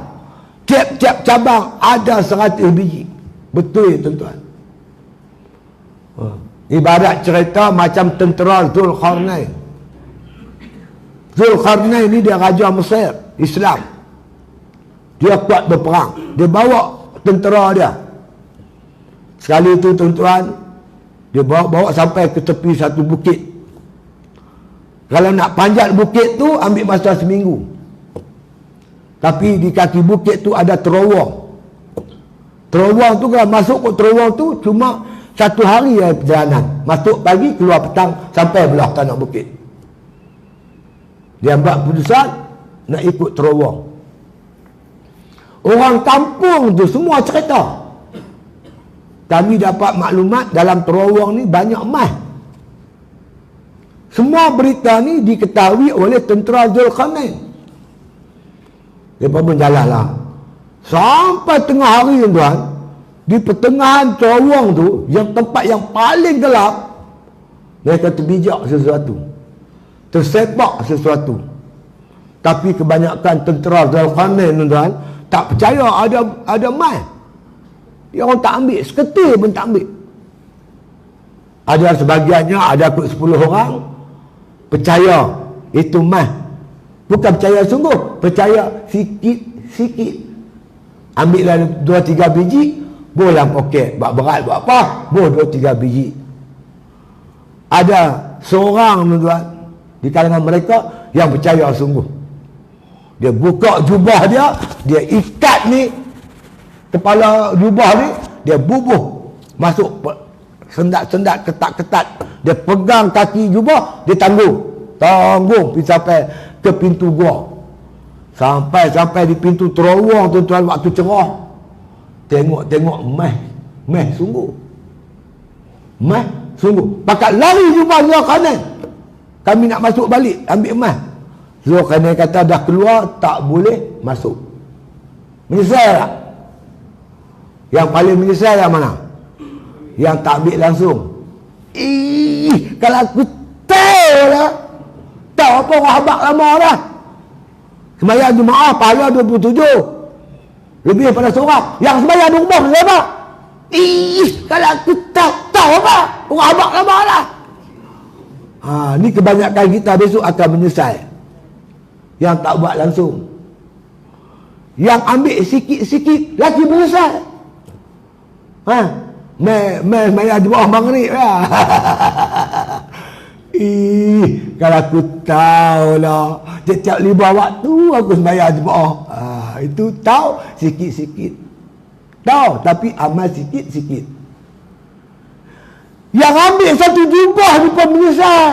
Tiap-tiap cabang ada 100 biji. Betul tuan-tuan. Ibarat cerita macam tentera Zulkarnain. Zulkarnain ni dia raja Mesir Islam. Dia kuat berperang. Dia bawa tentera dia. Sekali itu tuan-tuan, dia bawa sampai ke tepi satu bukit. Kalau nak panjat bukit tu ambil masa seminggu. Tapi di kaki bukit tu ada terowong. Terowong tu kalau masuk ke terowong tu cuma 1 hari ya perjalanan. Masuk pagi, keluar petang, sampai belah tanah bukit. Dia buat keputusan nak ikut terowong. Orang kampung tu semua cerita. Kami dapat maklumat dalam terowong ni banyak emas. Semua berita ni diketahui oleh tentera Zulkarnain. Dia pun jalanlah sampai tengah hari tuan, di pertengahan terowong tu, yang tempat yang paling gelap, mereka terbijak sesuatu, tersepak sesuatu. Tapi kebanyakan tentera Zulkarnain tuan, tak percaya ada mai. Dia orang tak ambil, seketul pun tak ambil. Ada sebahagiannya, ada kot 10 orang percaya itu mai. Bukan percaya sungguh, percaya sikit-sikit. Ambillah 2-3 biji, buah dalam poket, buat berat buat apa, buah 2-3 biji. Ada seorang tuan-tuan di kalangan mereka yang percaya sungguh. Dia buka jubah dia ikat ni kepala jubah ni, dia bubuh masuk sendat-sendat, ketat-ketat. Dia pegang kaki jubah, dia tanggung pergi sampai ke pintu gua. Sampai di pintu terowong tuan-tuan, waktu cerah, tengok meh sungguh. Meh sungguh. Pakat lari jubah sebelah kanan. Kami nak masuk balik ambil meh. Sebelah kanan kata dah keluar, tak boleh masuk. Menyesal tak? Yang paling menyesal yang mana? Yang tak ambil langsung. Kalau aku tahu lah, tahu apa orang habak lama dah. Sembahyang Jumaat pahala 27. Lebih daripada seorang. Yang sembahyang di rumah berapa? Kalau aku tahu apa, orang habak lama lah. Ni kebanyakan kita besok akan menyesal. Yang tak buat langsung. Yang ambil sikit-sikit lagi menyesal. Maya di bawah maghrib lah. Kalau aku tahu lah, setiap 5 waktu aku sembahyang di bawah. Itu tahu sikit-sikit. Tahu tapi amal sikit-sikit. Yang ambil satu jubah ni pun menyesal.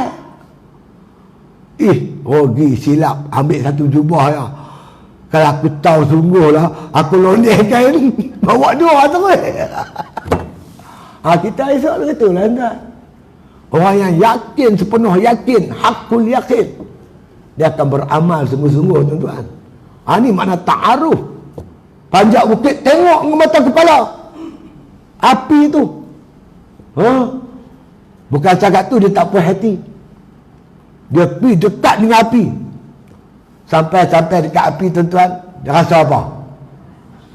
Rugi silap ambil satu jubah ya. Kalau aku tahu sungguh lah, aku londehkan bawa 2 terus. Kita esok betul lah tuan. Orang yang yakin, sepenuh yakin, hakul yakin, dia akan beramal sungguh-sungguh tuan-tuan. Ni makna ta'aruf. Panjat bukit, tengok dengan mata kepala api tu. Bukan cakap tu dia tak puas hati. Dia pergi dekat dengan api. Sampai dekat api tuan-tuan, dia rasa apa?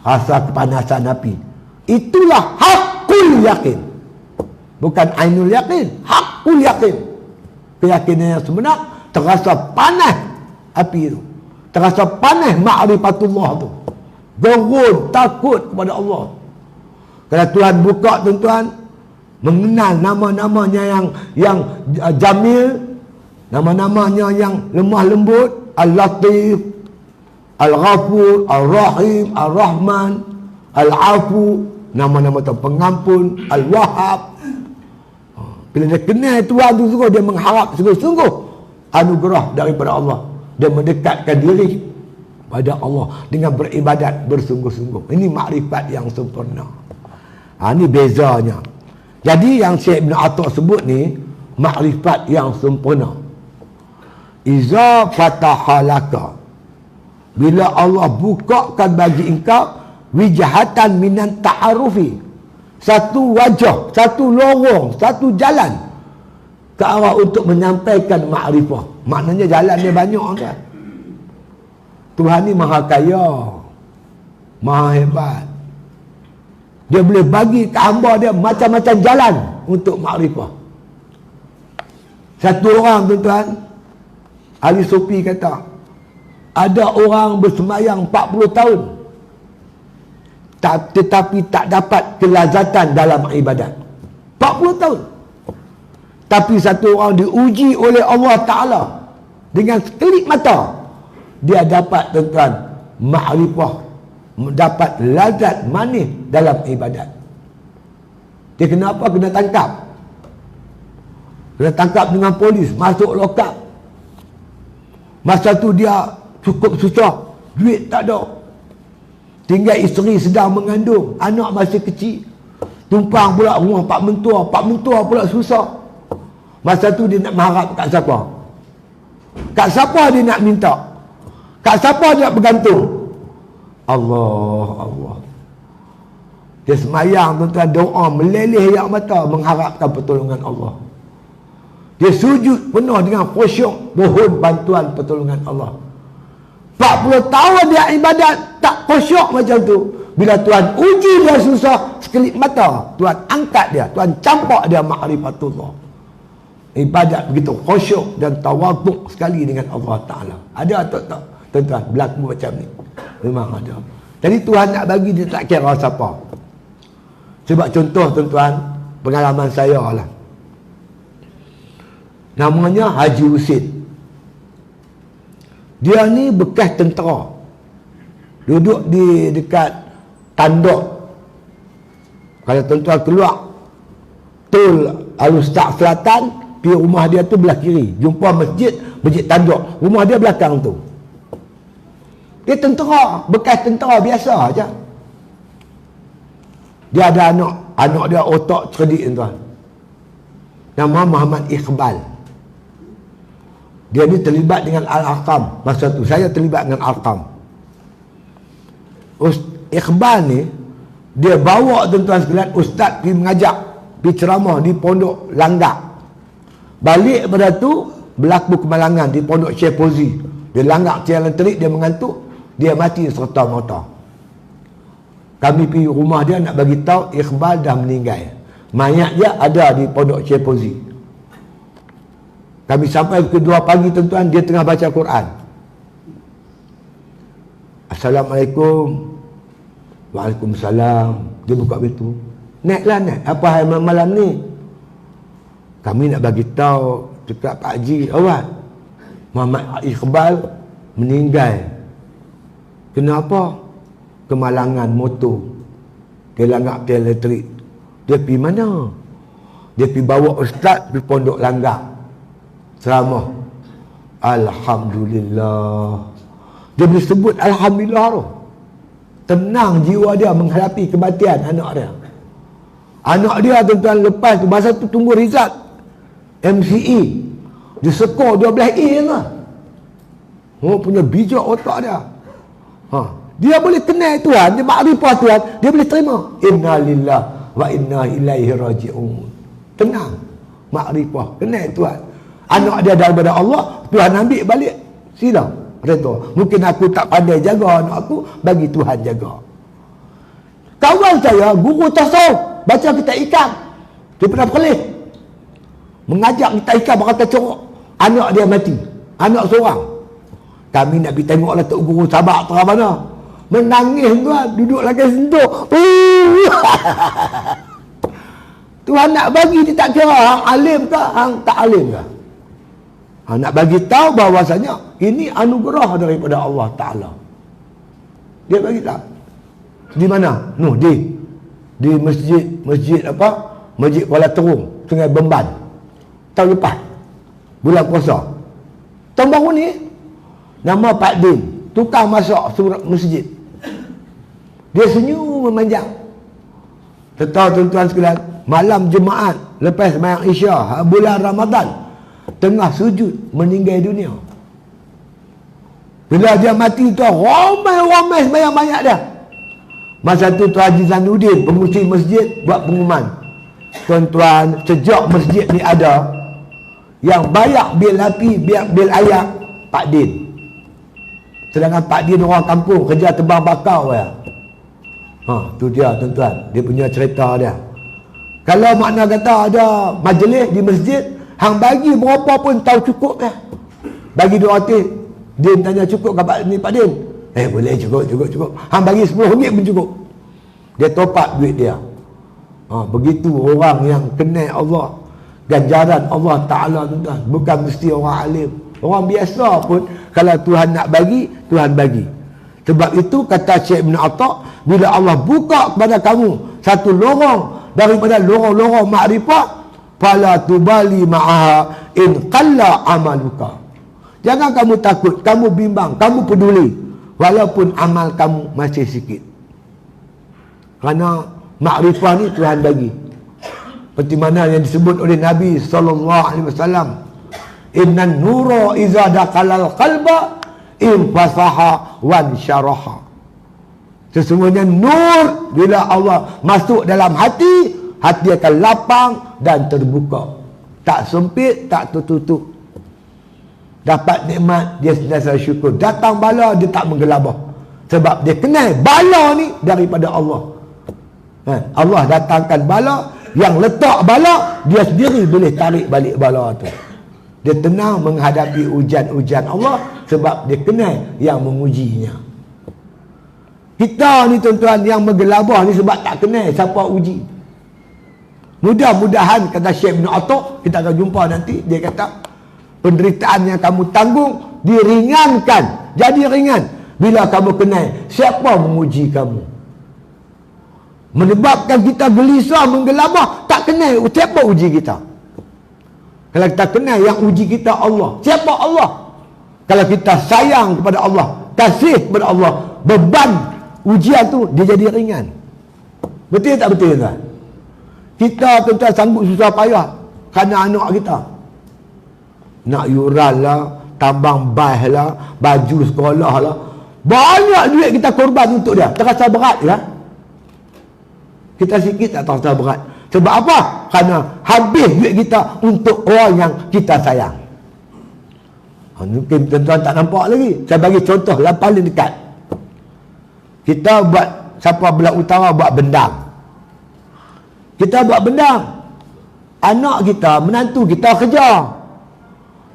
Rasa kepanasan api. Itulah hakul yakin. Bukan ainul yakin, hakul yakin. Keyakinan yang sebenar, terasa panas api itu. Terasa panas ma'rifatullah tu. Gerun, takut kepada Allah. Kalau Tuhan buka tuan-tuan, mengenal nama-namanya yang jamil, nama-namanya yang lemah lembut, Al-Latif, Al-Ghafur, Al-Rahim, Al-Rahman, Al-Afu, nama-nama tu pengampun, Al-Wahhab. Bila dia kenal Tuhan tu sungguh, dia mengharap sungguh-sungguh anugerah daripada Allah. Dia mendekatkan diri pada Allah dengan beribadat bersungguh-sungguh. Ini makrifat yang sempurna. Ini bezanya. Jadi yang Syekh Ibn Atta sebut ni makrifat yang sempurna. Iza fatahalaka, bila Allah bukakan bagi engkau wijahatan minan ta'arufi, satu wajah, satu lorong, satu jalan ke arah untuk menyampaikan makrifah. Maknanya jalan dia banyak kan. Tuhan ni maha kaya, maha hebat. Dia boleh bagi ke hamba dia macam-macam jalan untuk makrifah. Satu orang tuan-tuan, ahli sufi kata, ada orang bersembahyang 40 tahun tetapi tak dapat kelazatan dalam ibadat. 40 tahun. Tapi satu orang diuji oleh Allah Ta'ala dengan sekelip mata, dia dapat tuan-tuan makrifah, dapat lazat manis dalam ibadat. Dia kenapa kena tangkap? Kena tangkap dengan polis, masuk lokap. Masa tu dia cukup susah, duit tak ada, tinggal isteri sedang mengandung, anak masih kecil, tumpang pula rumah pak mentua pula susah. Masa tu dia nak mengharap kat siapa? Kat siapa dia nak minta? Kat siapa dia nak bergantung? Allah. Dia semayang tuan-tuan, doa meleleh air mata mengharapkan pertolongan Allah. Dia sujud penuh dengan khusyuk, mohon bantuan pertolongan Allah. 40 tahun dia ibadat, tak khusyuk macam tu, bila Tuhan uji dia susah sekelip mata, Tuhan angkat dia, Tuhan campak dia ma'rifatullah. Ibadat begitu khusyuk dan tawaduk sekali dengan Allah Ta'ala. Ada atau tak tuan-tuan berlaku macam ni? Memang ada. Jadi Tuhan nak bagi dia tak kira siapa. Sebab contoh tuan-tuan, pengalaman saya lah, namanya Haji Husin. Dia ni bekas tentera, duduk di dekat tanduk. Kalau tuan-tuan keluar Tol Al-Ustaz Selatan, pergi rumah dia tu belah kiri, jumpa masjid tanduk, rumah dia belakang tu. Dia tentera, bekas tentera biasa aja. Dia ada anak dia otak cerdik tuan, nama Muhammad Iqbal. Dia ni terlibat dengan Al-Arqam. Masa tu saya terlibat dengan Al-Arqam. Iqbal ni, dia bawa tuan-tuan sekalian ustaz pergi mengajak, pergi ceramah di Pondok Langgak. Balik pada tu berlaku kemalangan di Pondok Syekh Fauzi. Dia langgak jalan terik, dia mengantuk, dia mati serta merta. Kami pergi rumah dia nak bagi tahu Iqbal dah meninggal. Mayat dia ada di Pondok Syekh Fauzi. Kami sampai pukul 2 pagi tuan-tuan, dia tengah baca Quran. Assalamualaikum. Waalaikumsalam. Dia buka pintu. Naiklah naik. Apa hal malam ni? Kami nak bagi tahu dekat Pak Haji awak, Muhammad Iqbal meninggal. Kenapa? Kemalangan motor. Dia langgak tiang elektrik. Dia pergi mana? Dia pergi bawa ustaz di Pondok Langgak ceramah. Alhamdulillah. Dia boleh sebut Alhamdulillah tu. Tenang jiwa dia menghadapi kematian anak dia. Anak dia tuan-tuan lepas tu, masa tu tunggu result MCE, dia skor 12A lah. Oh, punya bijak otak dia. Dia boleh kenal Tuhan, dia makrifah Tuhan, dia boleh terima. Inna lillah wa inna ilaihi raji'un. Tenang, makrifah, kenal Tuhan. Anak dia daripada Allah, Tuhan ambil balik. Sila. Kata, mungkin aku tak pandai jaga anak aku, bagi Tuhan jaga. Kawan saya, guru tasawuf, baca kitab ikan. Dia pernah perlis. Mengajak kitab ikan, berkata corok. Anak dia mati. Anak seorang. Kami nak pergi tengok lah Tok Guru Sabak terang mana. Menangis tuan, duduk lagi sentuh. Tuhan nak bagi, dia tak kira hang alim ke, hang tak alim ke. Nak bagi tahu bahawasanya ini anugerah daripada Allah Ta'ala. Dia bagi tahu. Di mana? Di masjid apa? Masjid Kuala Terung, Sungai Bemban. Tahun lepas, bulan puasa. Tahun baru ni, nama Pak Din, tukang masak surat masjid. Dia senyum memanjang. Tetap tuan-tuan sekalian, malam Jumaat lepas sembahyang Isya bulan Ramadan, tengah sujud meninggal dunia. Bila dia mati tu, ramai sembahyang banyak dia. Masa tu Tuan Haji Zainuddin, pengurusi masjid, buat pengumuman. Tuan-tuan, sejak masjid ni ada, yang bayar bil api, bil air, Pak Din. Sedangkan Pak Din orang kampung, kerja tebang bakau ya. Tu dia tuan-tuan, dia punya cerita dia. Kalau makna kata ada majlis di masjid, hang bagi berapa pun tahu cukup ke? Bagi RM200. Din tanya cukup ke Pak Din? Boleh, cukup. Hang bagi RM10 pun cukup. Dia top up duit dia. Begitu orang yang kenal Allah, ganjaran Allah Ta'ala tuan-tuan. Bukan mesti orang alim. Orang biasa pun kalau Tuhan nak bagi, Tuhan bagi. Sebab itu kata Syekh Ibn Atta, bila Allah buka kepada kamu satu lorong daripada lorong-lorong makrifah, fala tubali ma'aha in qalla amaluka. Jangan kamu takut, kamu bimbang, kamu peduli walaupun amal kamu masih sikit. Kerana makrifah ni Tuhan bagi. Seperti mana yang disebut oleh Nabi SAW, innan nura iza daqalal qalba infasaha wan syaraha. Sesungguhnya nur bila Allah masuk dalam hati, hati akan lapang dan terbuka. Tak sempit, tak tertutup. Dapat nikmat, dia sentiasa syukur. Datang bala, dia tak menggelabah. Sebab dia kenal bala ni daripada Allah. Allah datangkan bala, yang letak bala dia sendiri boleh tarik balik bala tu. Dia tenang menghadapi ujian-ujian Allah sebab dia kenal yang mengujinya. Kita ni tuan-tuan yang menggelabah ni sebab tak kenal siapa uji. Mudah-mudahan kata Syekh Ibn Atok, kita akan jumpa nanti, dia kata penderitaan yang kamu tanggung diringankan, jadi ringan bila kamu kenal siapa menguji kamu. Menyebabkan kita gelisah, menggelabah, tak kenal siapa uji kita. Kalau kita kenal yang uji kita Allah, siapa Allah? Kalau kita sayang kepada Allah, kasih kepada Allah, beban ujian tu dia jadi ringan. Betul tak betul tuan? Kita tuan-tuan sanggup susah payah kerana anak kita. Nak yuran lah, tambang bas lah, baju sekolah lah. Banyak duit kita korban untuk dia. Terasa berat ya? Kita sikit tak terasa berat. Sebab apa? Kerana habis duit kita untuk orang yang kita sayang. Mungkin tuan-tuan tak nampak lagi. Saya bagi contoh yang paling dekat. Kita buat, siapa belah utara buat bendang. Kita buat bendang. Anak kita, menantu kita kerja.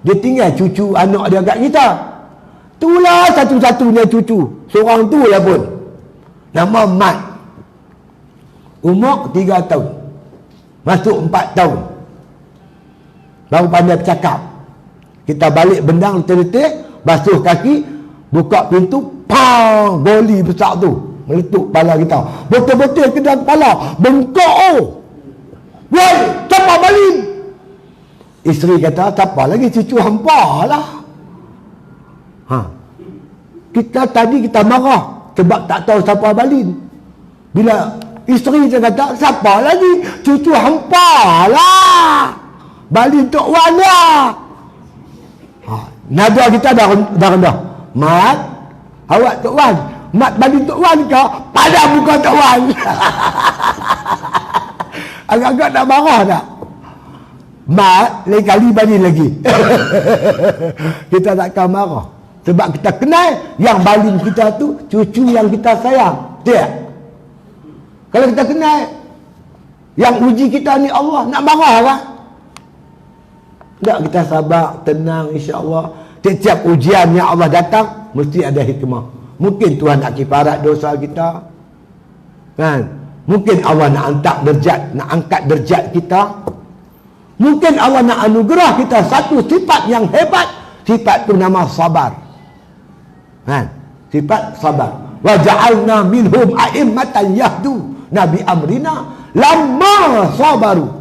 Dia tinggal cucu anak dia kat kita. Itulah satu-satunya cucu. Seorang tu lah pun. Nama Mat. Umur 3 tahun. Masuk 4 tahun. Baru pandai bercakap. Kita balik bendang letih-letih, basuh kaki, buka pintu, pang, goli besar tu meletup kepala kita. Betul-betul kena kepala, bengkok oh. Woi, siapa balik? Isteri kata, siapa lagi cucu hampa lah. Kita tadi kita marah sebab tak tahu siapa balin. Bila isteri dia kata, siapa lagi? Cucu hampa lah. Balin Tok Wan lah. Nada kita dah rendah. Mat, awak Tok Wan. Mat balin Tok Wan ke? Pada muka Tok Wan. Agak-agak nak marah tak? Mat, lain kali balin lagi. Kita takkan marah. Sebab kita kenal yang balin kita tu cucu yang kita sayang. Tidak? Kalau kita kenal yang uji kita ni Allah, nak marah kan? Tak, kita sabar, tenang, insya-Allah. Setiap ujian yang Allah datang mesti ada hikmah. Mungkin Tuhan nak kifarat dosa kita. Kan? Mungkin Allah nak angkat derajat kita. Mungkin Allah nak anugerah kita satu sifat yang hebat. Sifat tu nama sabar. Kan? Sifat sabar. Wa ja'alna minhum a'immatan yahdu nabi amrina lamma sabaru.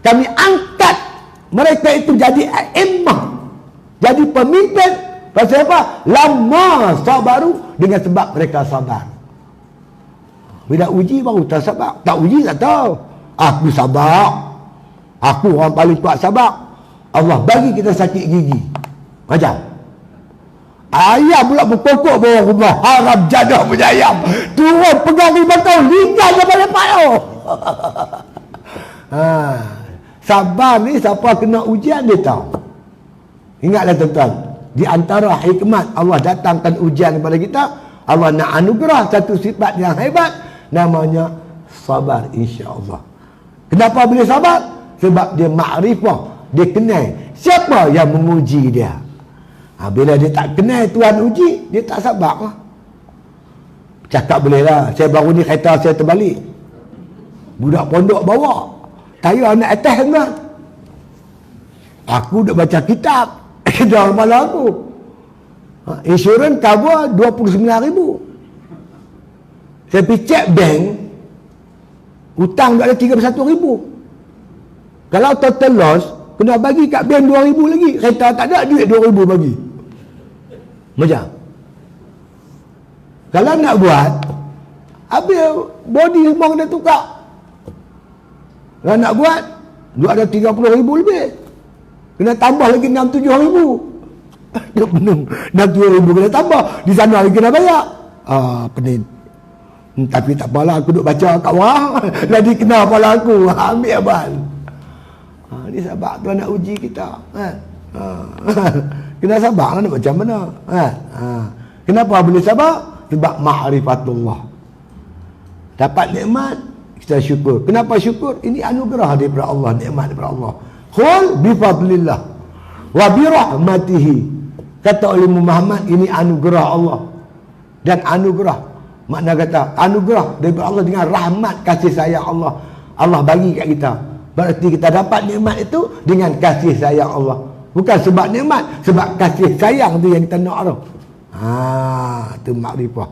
Kami angkat mereka itu jadi a'immah, jadi pemimpin. Pasal apa? Lama sabaru, dengan sebab mereka sabar. Bila uji baru tak sabar. Tak uji tak tahu. Aku sabar. Aku orang paling kuat sabar. Allah bagi kita sakit gigi. Macam ayam pula berkokok bawah rumah. Harap jadah punya ayam. Turun pegang 5 tahun. Lincah sampai lepas tu. Sabar ni siapa kena ujian dia tahu. Ingatlah tuan-tuan, di antara hikmat Allah datangkan ujian kepada kita, Allah nak anugerah satu sifat yang hebat, namanya sabar, insya-Allah. Kenapa boleh sabar? Sebab dia makrifah, dia kenal siapa yang menguji dia. Bila dia tak kenal Tuhan uji, dia tak sabar lah. Cakap boleh lah, saya baru ni kereta saya terbalik. Budak pondok bawa, saya anak atas kan. Aku dah baca kitab dalam kepala aku. Insurans cover 29,000. Saya pergi cek bank, hutang dah ada 31,000. Kalau total loss, kena bagi kat bank 2,000 lagi. Kereta tak ada, duit 2,000 bagi. Macam kalau nak buat, habis body semua kena tukar. Kalau nak buat, duit ada 30,000 lebih. Kena tambah lagi 6-7,000. Dia penuh. 6-7,000 kena tambah. Di sana lagi kena bayar. Pening. Tapi tak apalah, aku duk baca kat orang. Lagi kena kepala aku. Ambil abang. Ni sabar Tuhan nak uji kita. Kena sabar lah nak macam mana. Kenapa boleh sabar? Sebab ma'rifatullah. Dapat nikmat, kita syukur. Kenapa syukur? Ini anugerah daripada Allah, nikmat daripada Allah. Qul bifadlillah wa birahmatihi. Kata oleh Muhammad, ini anugerah Allah. Dan anugerah, makna kata anugerah daripada Allah dengan rahmat kasih sayang Allah. Allah bagi kat kita. Berarti kita dapat nikmat itu dengan kasih sayang Allah. Bukan sebab nikmat, sebab kasih sayang tu yang kita nak tu. Tu makrifah.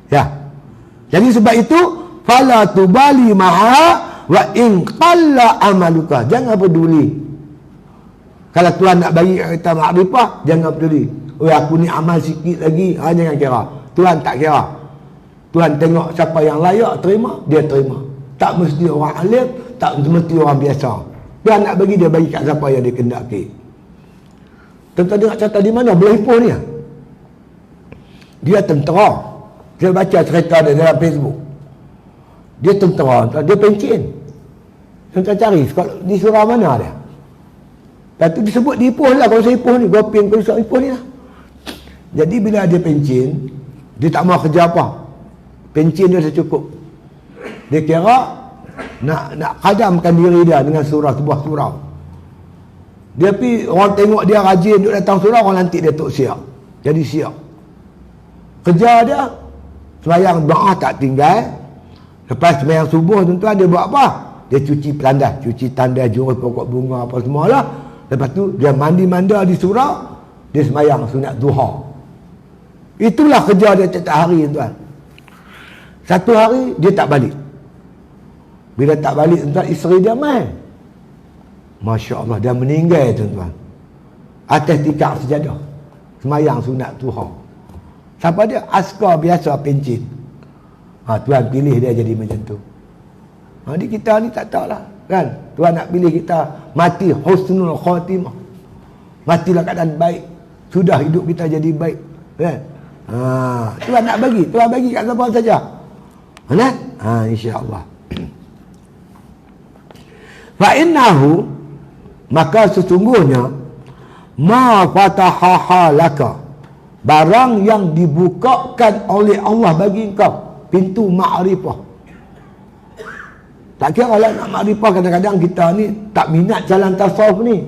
Ya. Jadi sebab itu fala tubali ma'a wa in qalla amaluka. Jangan peduli. Kalau Tuhan nak bagi kita makrifah, jangan peduli. Oh, aku ni amal sikit lagi, jangan kira. Tuhan tak kira. Tuhan tengok siapa yang layak terima, dia terima. Tak mesti orang alim, tak mesti orang biasa. Tuhan nak bagi, dia bagi kat siapa yang dia kendaki. Tuan-tuan dengar cerita di mana Belah Ipoh ni? Dia tentera. Saya baca cerita dia dalam Facebook. Dia tentera, dia pencin. Tuan-tuan cari di surau mana dia. Lepas tu disebut di Ipoh lah, kawasan Ipoh ni, Gopeng kawasan Ipoh ni lah. Jadi bila dia pencin, dia tak mau kerja apa. Pencin dia secukup. Dia kira nak kadamkan diri dia dengan sebuah surau. Dia pergi, orang tengok dia rajin duduk datang surau, orang lantik dia tok siap. Jadi siap. Kerja dia, sembahyang doa tak tinggal. Lepas sembahyang subuh tuan-tuan, dia buat apa? Dia cuci pelandas, cuci tandas, jurus pokok bunga apa semualah. Lepas tu dia mandi-manda di surau, dia sembahyang sunat duha. Itulah kerja dia setiap hari tuan. Satu hari dia tak balik. Bila tak balik tuan, isteri dia mai. Masya Allah, dia meninggal tuan-tuan. Atas tikar sejadah. Semayang sunat duha. Siapa dia? Askar biasa pencin. Tuhan pilih dia jadi macam tu. Jadi kita ni tak tahu lah. Kan? Tuhan nak pilih kita mati husnul khatimah. Matilah keadaan baik. Sudah hidup kita jadi baik. Kan? Tuhan nak bagi. Tuhan bagi kat siapa saja. Mana? InsyaAllah. Fa'innahu, maka sesungguhnya ma fatahaha laka, barang yang dibukakan oleh Allah bagi engkau, pintu ma'rifah. Tak kira lah nak ma'rifah, kadang-kadang kita ni tak minat jalan tasawuf ni.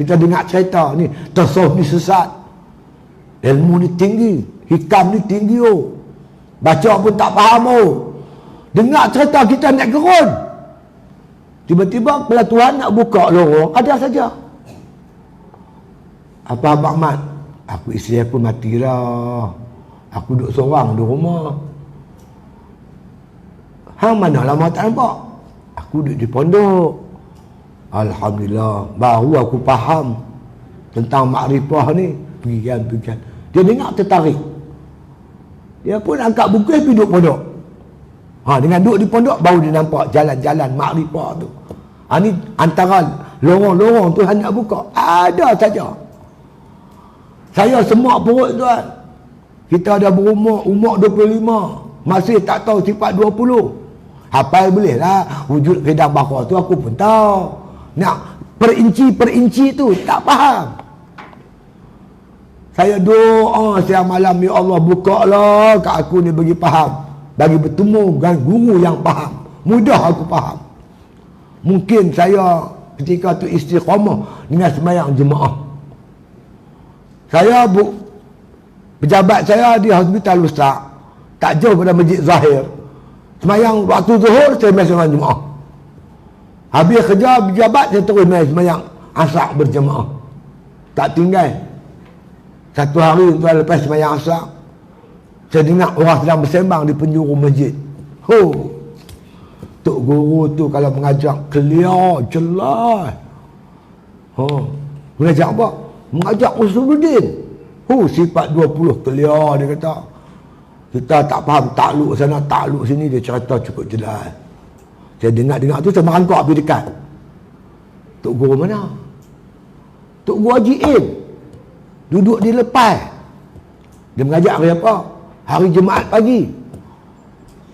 Kita dengar cerita ni, tasawuf ni sesat, ilmu ni tinggi, hikam ni tinggi baca pun tak faham dengar cerita kita nak gerun. Tiba-tiba bila Tuhan nak buka lorong, ada saja. Apa Abang Mat? Aku isteri aku matilah. Aku duduk seorang di rumah. Hang mana lama tak nampak? Aku duduk di pondok. Alhamdulillah, baru aku faham tentang makrifah ni. Pergikan. Dia dengar tertarik. Dia pun angkat buku pergi duduk pondok. Dengan duduk di pondok baru dia nampak jalan-jalan makrifah tu. Ni antara lorong-lorong Tuhan nak buka. Ada saja. Saya semak perut tuan. Kita dah berumur 25. Masih tak tahu sifat 20. Hafal boleh lah. Wujud kedang bakar tu aku pun tahu. Nak perinci tu tak faham. Saya doa siang malam, ya Allah bukalah kat aku ni bagi faham. Bagi bertemu dengan guru yang faham. Mudah aku faham. Mungkin saya ketika tu istiqamah dengan sembahyang jemaah. Saya pejabat saya di hospital Ustaz, tak jauh pada Masjid Zahir. Sembahyang waktu zuhur saya main dengan jemaah. Habis kerja pejabat saya terus main sembahyang asar berjemaah. Tak tinggal. Satu hari lepas sembahyang asar, saya dengar orang sedang bersembang di penjuru masjid. Tok guru tu kalau mengajak clear, jelas. Mengajak apa? Mengajak Usuluddin. Sifat 20 clear dia kata. Kita tak faham takluk sana, takluk sini, dia cerita cukup jelas. Saya dengar tu saya merangkak pergi dekat. Tok guru mana? Tok guru Haji In. Duduk di lepas. Dia mengajak hari apa? Hari Jumaat pagi.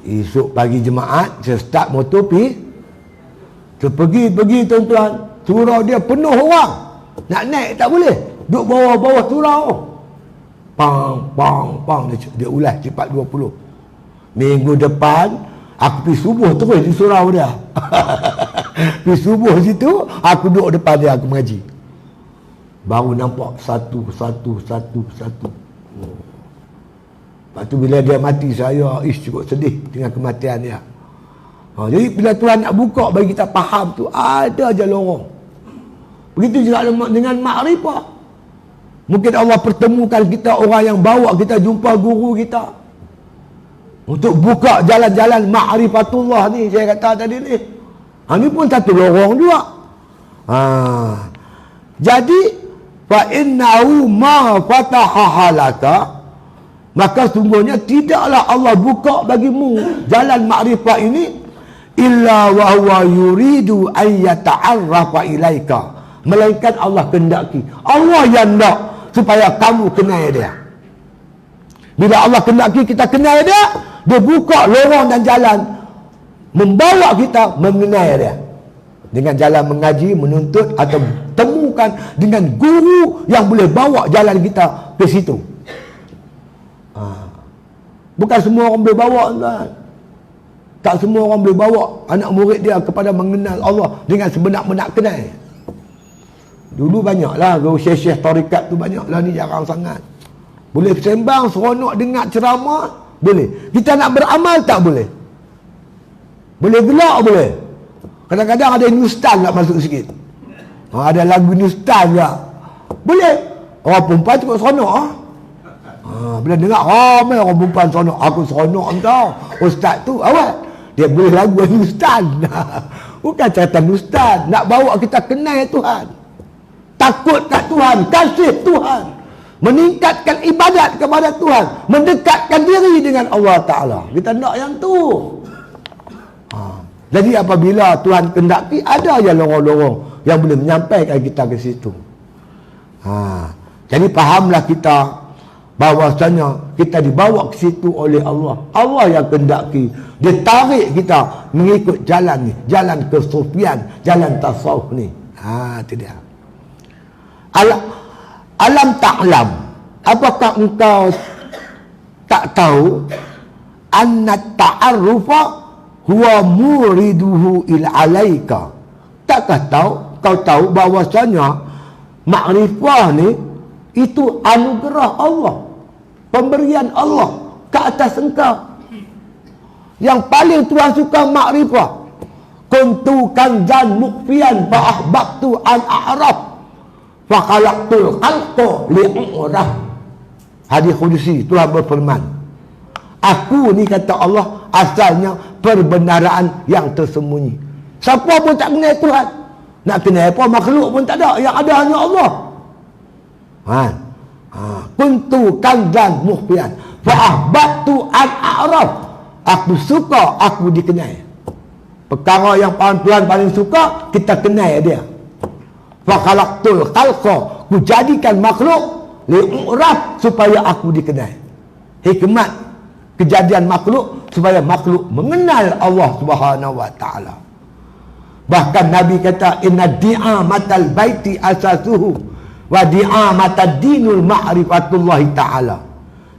Esok pagi Jumaat saya start motor pergi. Saya pergi tuan-tuan, surau dia penuh orang. Nak naik tak boleh. Duduk bawah-bawah surau. pang, dia ulas cepat 20. Minggu depan aku pergi subuh terus di surau dia. Pergi subuh situ, aku duduk depan dia, aku mengaji. Baru nampak satu. Lepas tu bila dia mati, saya cukup sedih dengan kematian dia. Jadi bila Tuhan nak buka bagi kita faham tu, ada je lorong. Begitu juga dengan makrifah. Mungkin Allah pertemukan kita orang yang bawa kita jumpa guru kita. Untuk buka jalan-jalan ma'rifatullah ni, saya kata tadi ni. Ini pun satu lorong juga. Jadi, fa'innahu ma fataha laka, maka sungguhnya tidaklah Allah buka bagimu jalan makrifat ini illa wa huwa yuridu an yata'arrafa ilaika, melainkan Allah kehendaki, Allah yang nak supaya kamu kenal dia. Bila Allah kehendaki kita kenal dia, dia buka lorong dan jalan membawa kita mengenal dia dengan jalan mengaji, menuntut atau temukan dengan guru yang boleh bawa jalan kita ke situ. Bukan semua orang boleh bawa, tuan. Tak semua orang boleh bawa anak murid dia kepada mengenal Allah dengan sebenar-benar kenal. Dulu banyaklah guru syekh-syekh tarikat tu, banyaklah, ni jarang sangat. Boleh sembang seronok dengar ceramah, boleh. Kita nak beramal tak boleh. Boleh gelak boleh. Kadang-kadang ada Nustan nak masuk sikit. Ada lagu Nustan juga. Boleh. Orang perempuan cukup seronok. Bila dengar ramai orang perempuan seronok, aku seronok tau. Ustaz tu awal dia boleh lagu Nustan. Bukan cerita Nustan. Nak bawa kita kenal Tuhan, takut kat Tuhan, kasih Tuhan, meningkatkan ibadat kepada Tuhan, mendekatkan diri dengan Allah Ta'ala. Kita nak yang tu. Jadi apabila Tuhan kendaki, ada je lorong-lorong yang boleh menyampaikan kita ke situ. Jadi fahamlah kita bahawasanya kita dibawa ke situ oleh Allah. Allah yang kendaki. Dia tarik kita mengikut jalan ni, jalan kesufian, jalan tasawuf ni. Itu dia. Alam ta'lam, apakah engkau tak tahu anna ta'arrufa huwa muriduhu il alaika? Takkah kau tahu bahawasanya makrifah ni itu anugerah Allah, pemberian Allah ke atas engkau. Yang paling Tuhan suka makrifah. Kuntu kanzan mukfian fa ahbabtu an a'raf fa khalaqtul khalqa li'uraf. Hadis qudsi, Tuhan berfirman, aku ni, kata Allah, asalnya perbenaran yang tersembunyi. Siapa pun tak kenal Tuhan. Nak kenal apa makhluk pun tak ada. Yang ada hanya Allah. Kuntu kanzan mukhfian fa ahbabtu an a'raf. Aku suka aku dikenal. Perkara yang Tuhan paling suka, kita kenal dia. Fa khalaqtul khalqa, ku jadikan makhluk li'uraf, supaya aku dikenal. Hikmat kejadian makhluk supaya makhluk mengenal Allah Subhanahu wa taala. Bahkan Nabi kata, inna di'amatal baiti asasuhu wa di'amatad dinul ma'rifatullah ta'ala.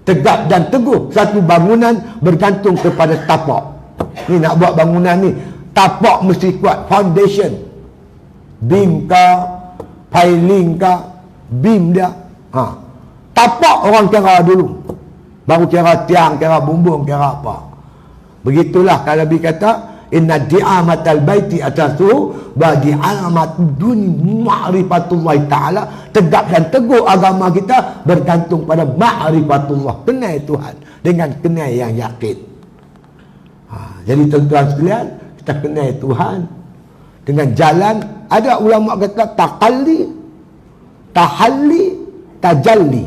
Tegak dan teguh satu bangunan bergantung kepada tapak. Ni nak buat bangunan ni, tapak mesti kuat, foundation. Beam ke, piling ke, beam dia. Tapak orang kira dulu, baru kira tiang, kira bumbung, kira apa. Begitulah kalau Nabi kata, inna di'amatal baiti atasu wa di'amatud duni ma'rifatullah ta'ala. Tegak dan teguh agama kita bergantung pada ma'rifatullah, kenal Tuhan dengan kenal yang yakin. Jadi tuan-tuan sekalian, kita kenal Tuhan dengan jalan. Ada ulama kata taqalli, tahalli, tajalli.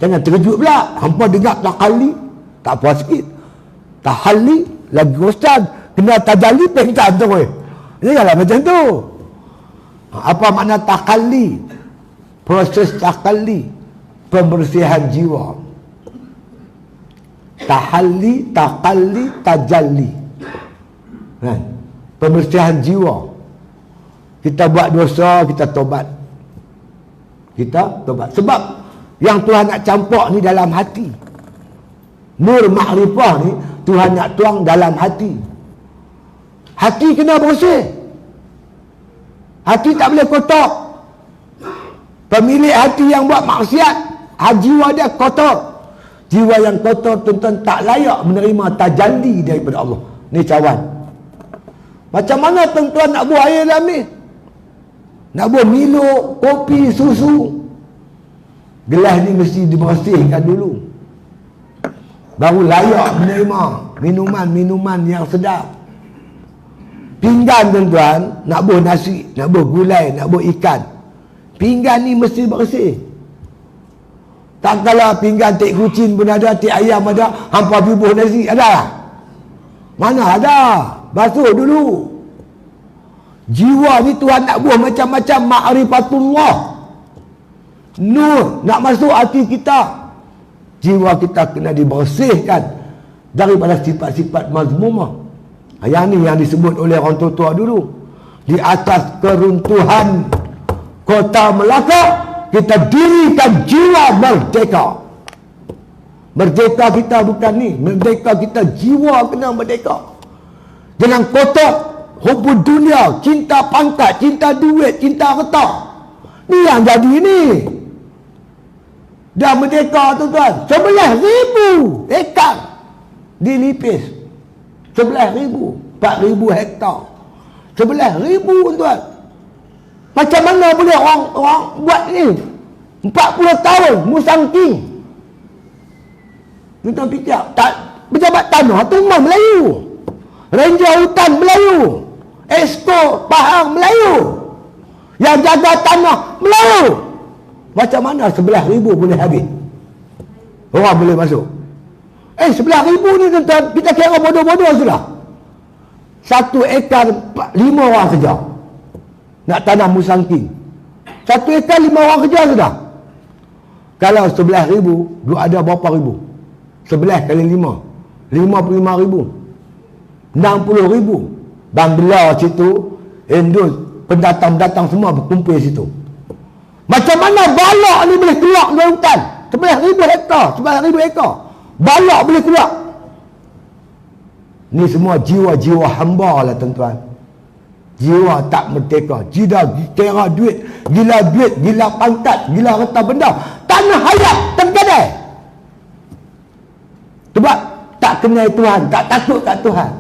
Jangan terkejut pula hampa dengar taqalli, tak puas sikit. Tahalli lagi ustaz, kena tajalli pengsan tu. Janganlah macam tu. Apa makna takalli? Proses takalli, pembersihan jiwa. Tahalli, takalli, tajalli. Pembersihan jiwa. Kita buat dosa, kita tobat. Kita tobat. Sebab yang Tuhan nak campak ni dalam hati. Nur makrifah ni Tuhan nak tuang dalam hati. Hati kena bersih. Hati tak boleh kotor. Pemilik hati yang buat maksiat, jiwa dia kotor. Jiwa yang kotor tuan-tuan tak layak menerima tajalli daripada Allah. Ni cawan. Macam mana tuan-tuan nak buat air dalam ni? Nak buat Milo, kopi, susu. Gelas ni mesti dibersihkan dulu. Baru layak menerima minuman-minuman yang sedap. Pinggan tuan-tuan, nak buat nasi, nak buat gulai, nak buat ikan. Pinggan ni mesti bersih. Tak kalah pinggan tek kucing pun ada, tek ayam ada, hampa bubuh nasi ada. Mana ada? Basuh dulu. Jiwa ni Tuhan nak buah macam-macam ma'rifatullah. Nur nak masuk hati kita. Jiwa kita kena dibersihkan daripada sifat-sifat mazmumah. Yang ni yang disebut oleh orang tua-tua dulu. Di atas keruntuhan kota Melaka, kita dirikan jiwa merdeka. Merdeka kita bukan ni. Merdeka kita jiwa kena merdeka. Jangan kotor hubud dunia, cinta pangkat, cinta duit, cinta harta. Ni yang jadi ni. Dah merdeka tuan-tuan. 11,000 hektar dilipis. 11,000, 4,000 hektar. 11,000 tuan-tuan. Macam mana boleh orang buat ni? 40 tahun Musang King. Tuan-tuan fikir, tak pejabat tanah tu memang Melayu. Ranger hutan Melayu. Exco Pahang Melayu. Yang jaga tanah Melayu. Macam mana 11,000 boleh habis? Orang boleh masuk. 11,000 ni tuan-tuan, kita kira bodoh-bodoh sudah. 1 ekar 5 orang kerja nak tanam Musang King. 1 ekar 5 orang kerja sudah. Kalau 11,000, duk ada berapa ribu? 11 kali 5, 55,000, 60,000. Bangla situ, Indus, pendatang-pendatang semua berkumpul situ. Macam mana balak ni boleh keluar dari hutan? 11,000 hektar, 11,000 ekar. Balak boleh keluar. Ni semua jiwa-jiwa hamba lah tuan-tuan. Jiwa tak merdeka. Jida kira duit, gila pangkat, gila harta benda. Tanah hayat tergadai. Sebab tak kenal Tuhan, tak takut kat Tuhan.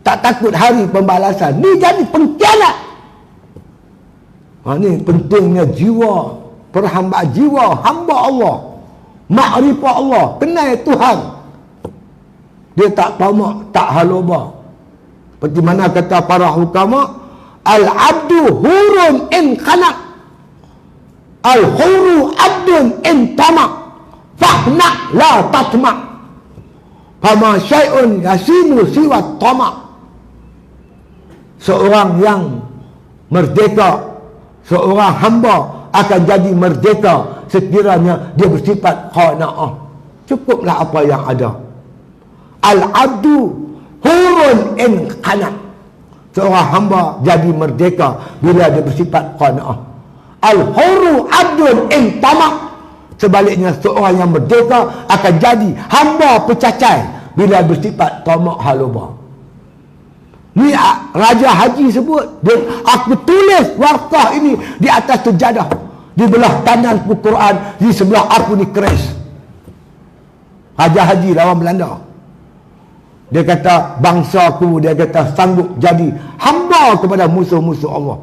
Tak takut hari pembalasan. Ni jadi pengkhianat. Ni pentingnya jiwa, perhambaan jiwa, hamba Allah, makrifah Allah, kenal Tuhan. Dia tak tamak, tak haloba. Seperti mana kata para hukama, al-abdu hurun in khanak, al-huru abdun in tamak, fahnak la tatmak, fama syai'un yasimu siwa tamak. Seorang yang merdeka, seorang hamba akan jadi merdeka sekiranya dia bersifat qanaah. Cukuplah apa yang ada. Al-abdu hurun in qana. Seorang hamba jadi merdeka bila dia bersifat qanaah. Al-huru abdun in tamak. Sebaliknya seorang yang merdeka akan jadi hamba pecacai bila bersifat tamak haloba. Ni Raja Haji sebut, aku tulis warqah ini di atas sejadah, di belah kanan Quran, di sebelah aku ni keris. Raja Haji lawan Belanda. Dia kata bangsaku, dia kata sanggup jadi hamba kepada musuh-musuh Allah.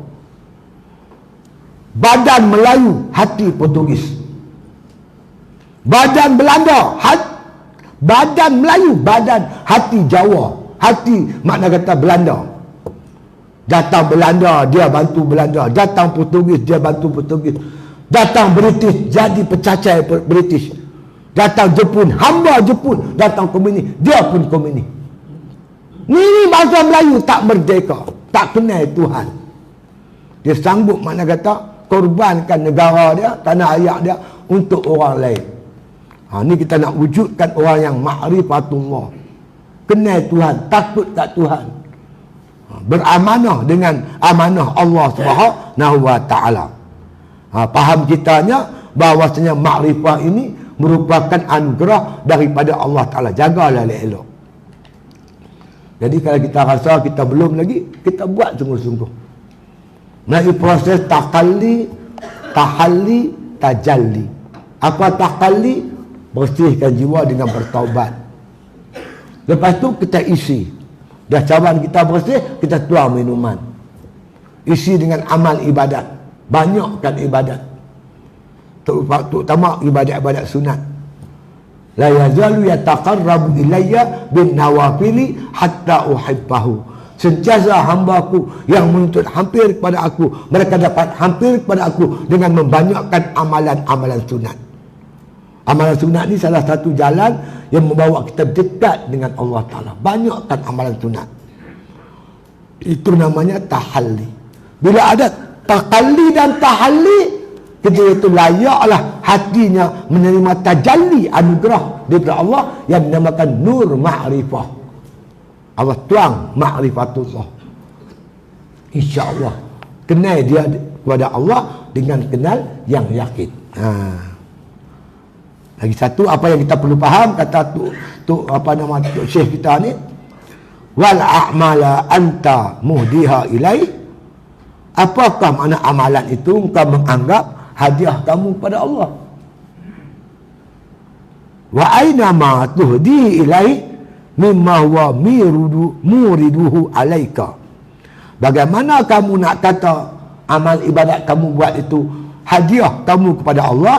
Badan Melayu, hati Portugis. Badan Belanda, badan Melayu, badan hati Jawa. Hati makna kata Belanda. Datang Belanda, dia bantu Belanda. Datang Portugis, dia bantu Portugis. Datang British, jadi pecacai British. Datang Jepun, hamba Jepun. Datang komunis, dia pun komunis. Ni bangsa Melayu tak merdeka, tak kenal Tuhan. Dia sanggup makna kata korbankan negara dia, tanah air dia untuk orang lain. Ni kita nak wujudkan orang yang ma'rifatullah, kenal Tuhan, takut kat Tuhan, beramanah dengan amanah Allah Subhanahu wa ta'ala. Faham kitanya bahawasanya makrifah ini merupakan anugerah daripada Allah Ta'ala. Jagalah elok-elok. Jadi kalau kita rasa kita belum lagi, kita buat sungguh-sungguh. Melalui proses takalli, tahalli, tajalli. Apa takalli? Bersihkan jiwa dengan bertaubat. Lepas tu kita isi. Dah cawan kita bersih, kita tuang minuman. Isi dengan amal ibadat. Banyakkan ibadat. Terutama ibadat-ibadat sunat. La yazalu yataqarrabu ilayya bin nawafili hatta uhibbahu. Sentiasa hamba-Ku yang menuntut hampir kepada Aku, mereka dapat hampir kepada Aku dengan membanyakkan amalan-amalan sunat. Amalan sunat ni salah satu jalan yang membawa kita dekat dengan Allah Ta'ala. Banyakkan amalan sunat. Itu namanya tahalli. Bila ada takalli dan tahalli, ketika itu layaklah hatinya menerima tajalli, anugerah daripada Allah yang dinamakan nur ma'rifah. Allah tuang ma'rifatullah. InsyaAllah kenal dia kepada Allah dengan kenal yang yakin. Lagi satu apa yang kita perlu faham, kata tu apa nama Tok Syekh kita ni, wal a'mala anta muhdiha ilaih. Apakah makna amalan itu? Engkau menganggap hadiah kamu kepada Allah. Wa aina ma tuhdi ilaih mimma huwa muriduhu alaika. Bagaimana kamu nak kata amal ibadat kamu buat itu hadiah kamu kepada Allah,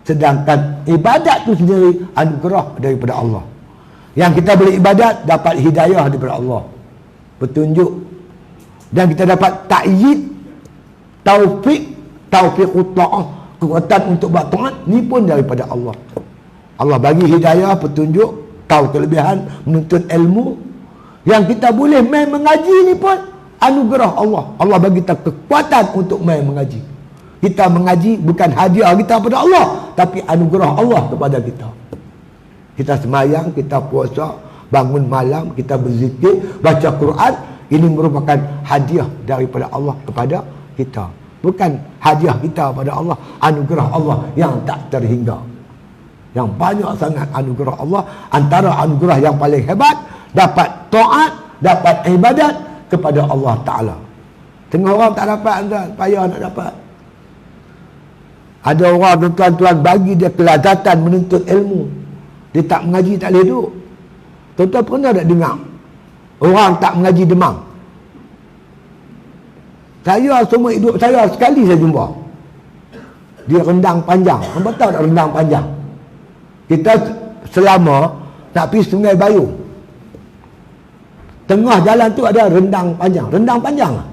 sedangkan ibadat tu sendiri anugerah daripada Allah. Yang kita boleh ibadat dapat hidayah daripada Allah, petunjuk, dan kita dapat ta'yid, taufiqut ta'ah, kekuatan untuk buat taat, ni pun daripada Allah. Allah bagi hidayah, petunjuk, tahu kelebihan, menuntut ilmu. Yang kita boleh main mengaji ni pun anugerah Allah. Allah bagi kita kekuatan untuk main mengaji. Kita mengaji bukan hadiah kita kepada Allah, tapi anugerah Allah kepada kita. Kita semayang, kita puasa, bangun malam, kita berzikir, baca Quran. Ini merupakan hadiah daripada Allah kepada kita. Bukan hadiah kita kepada Allah, anugerah Allah yang tak terhingga. Yang banyak sangat anugerah Allah. Antara anugerah yang paling hebat, dapat taat, dapat ibadat kepada Allah Ta'ala. Tengah orang tak dapat, payah nak dapat. Ada orang tuan-tuan bagi dia kelazatan menuntut ilmu, dia tak mengaji, tak boleh duduk. Tuan-tuan pernah tak dengar orang tak mengaji demam? Saya semua hidup saya sekali saya jumpa dia rendang panjang. Apa tahu tak rendang panjang? Kita selama nak pergi Sungai Bayung, tengah jalan tu ada rendang panjang. Rendang panjang lah.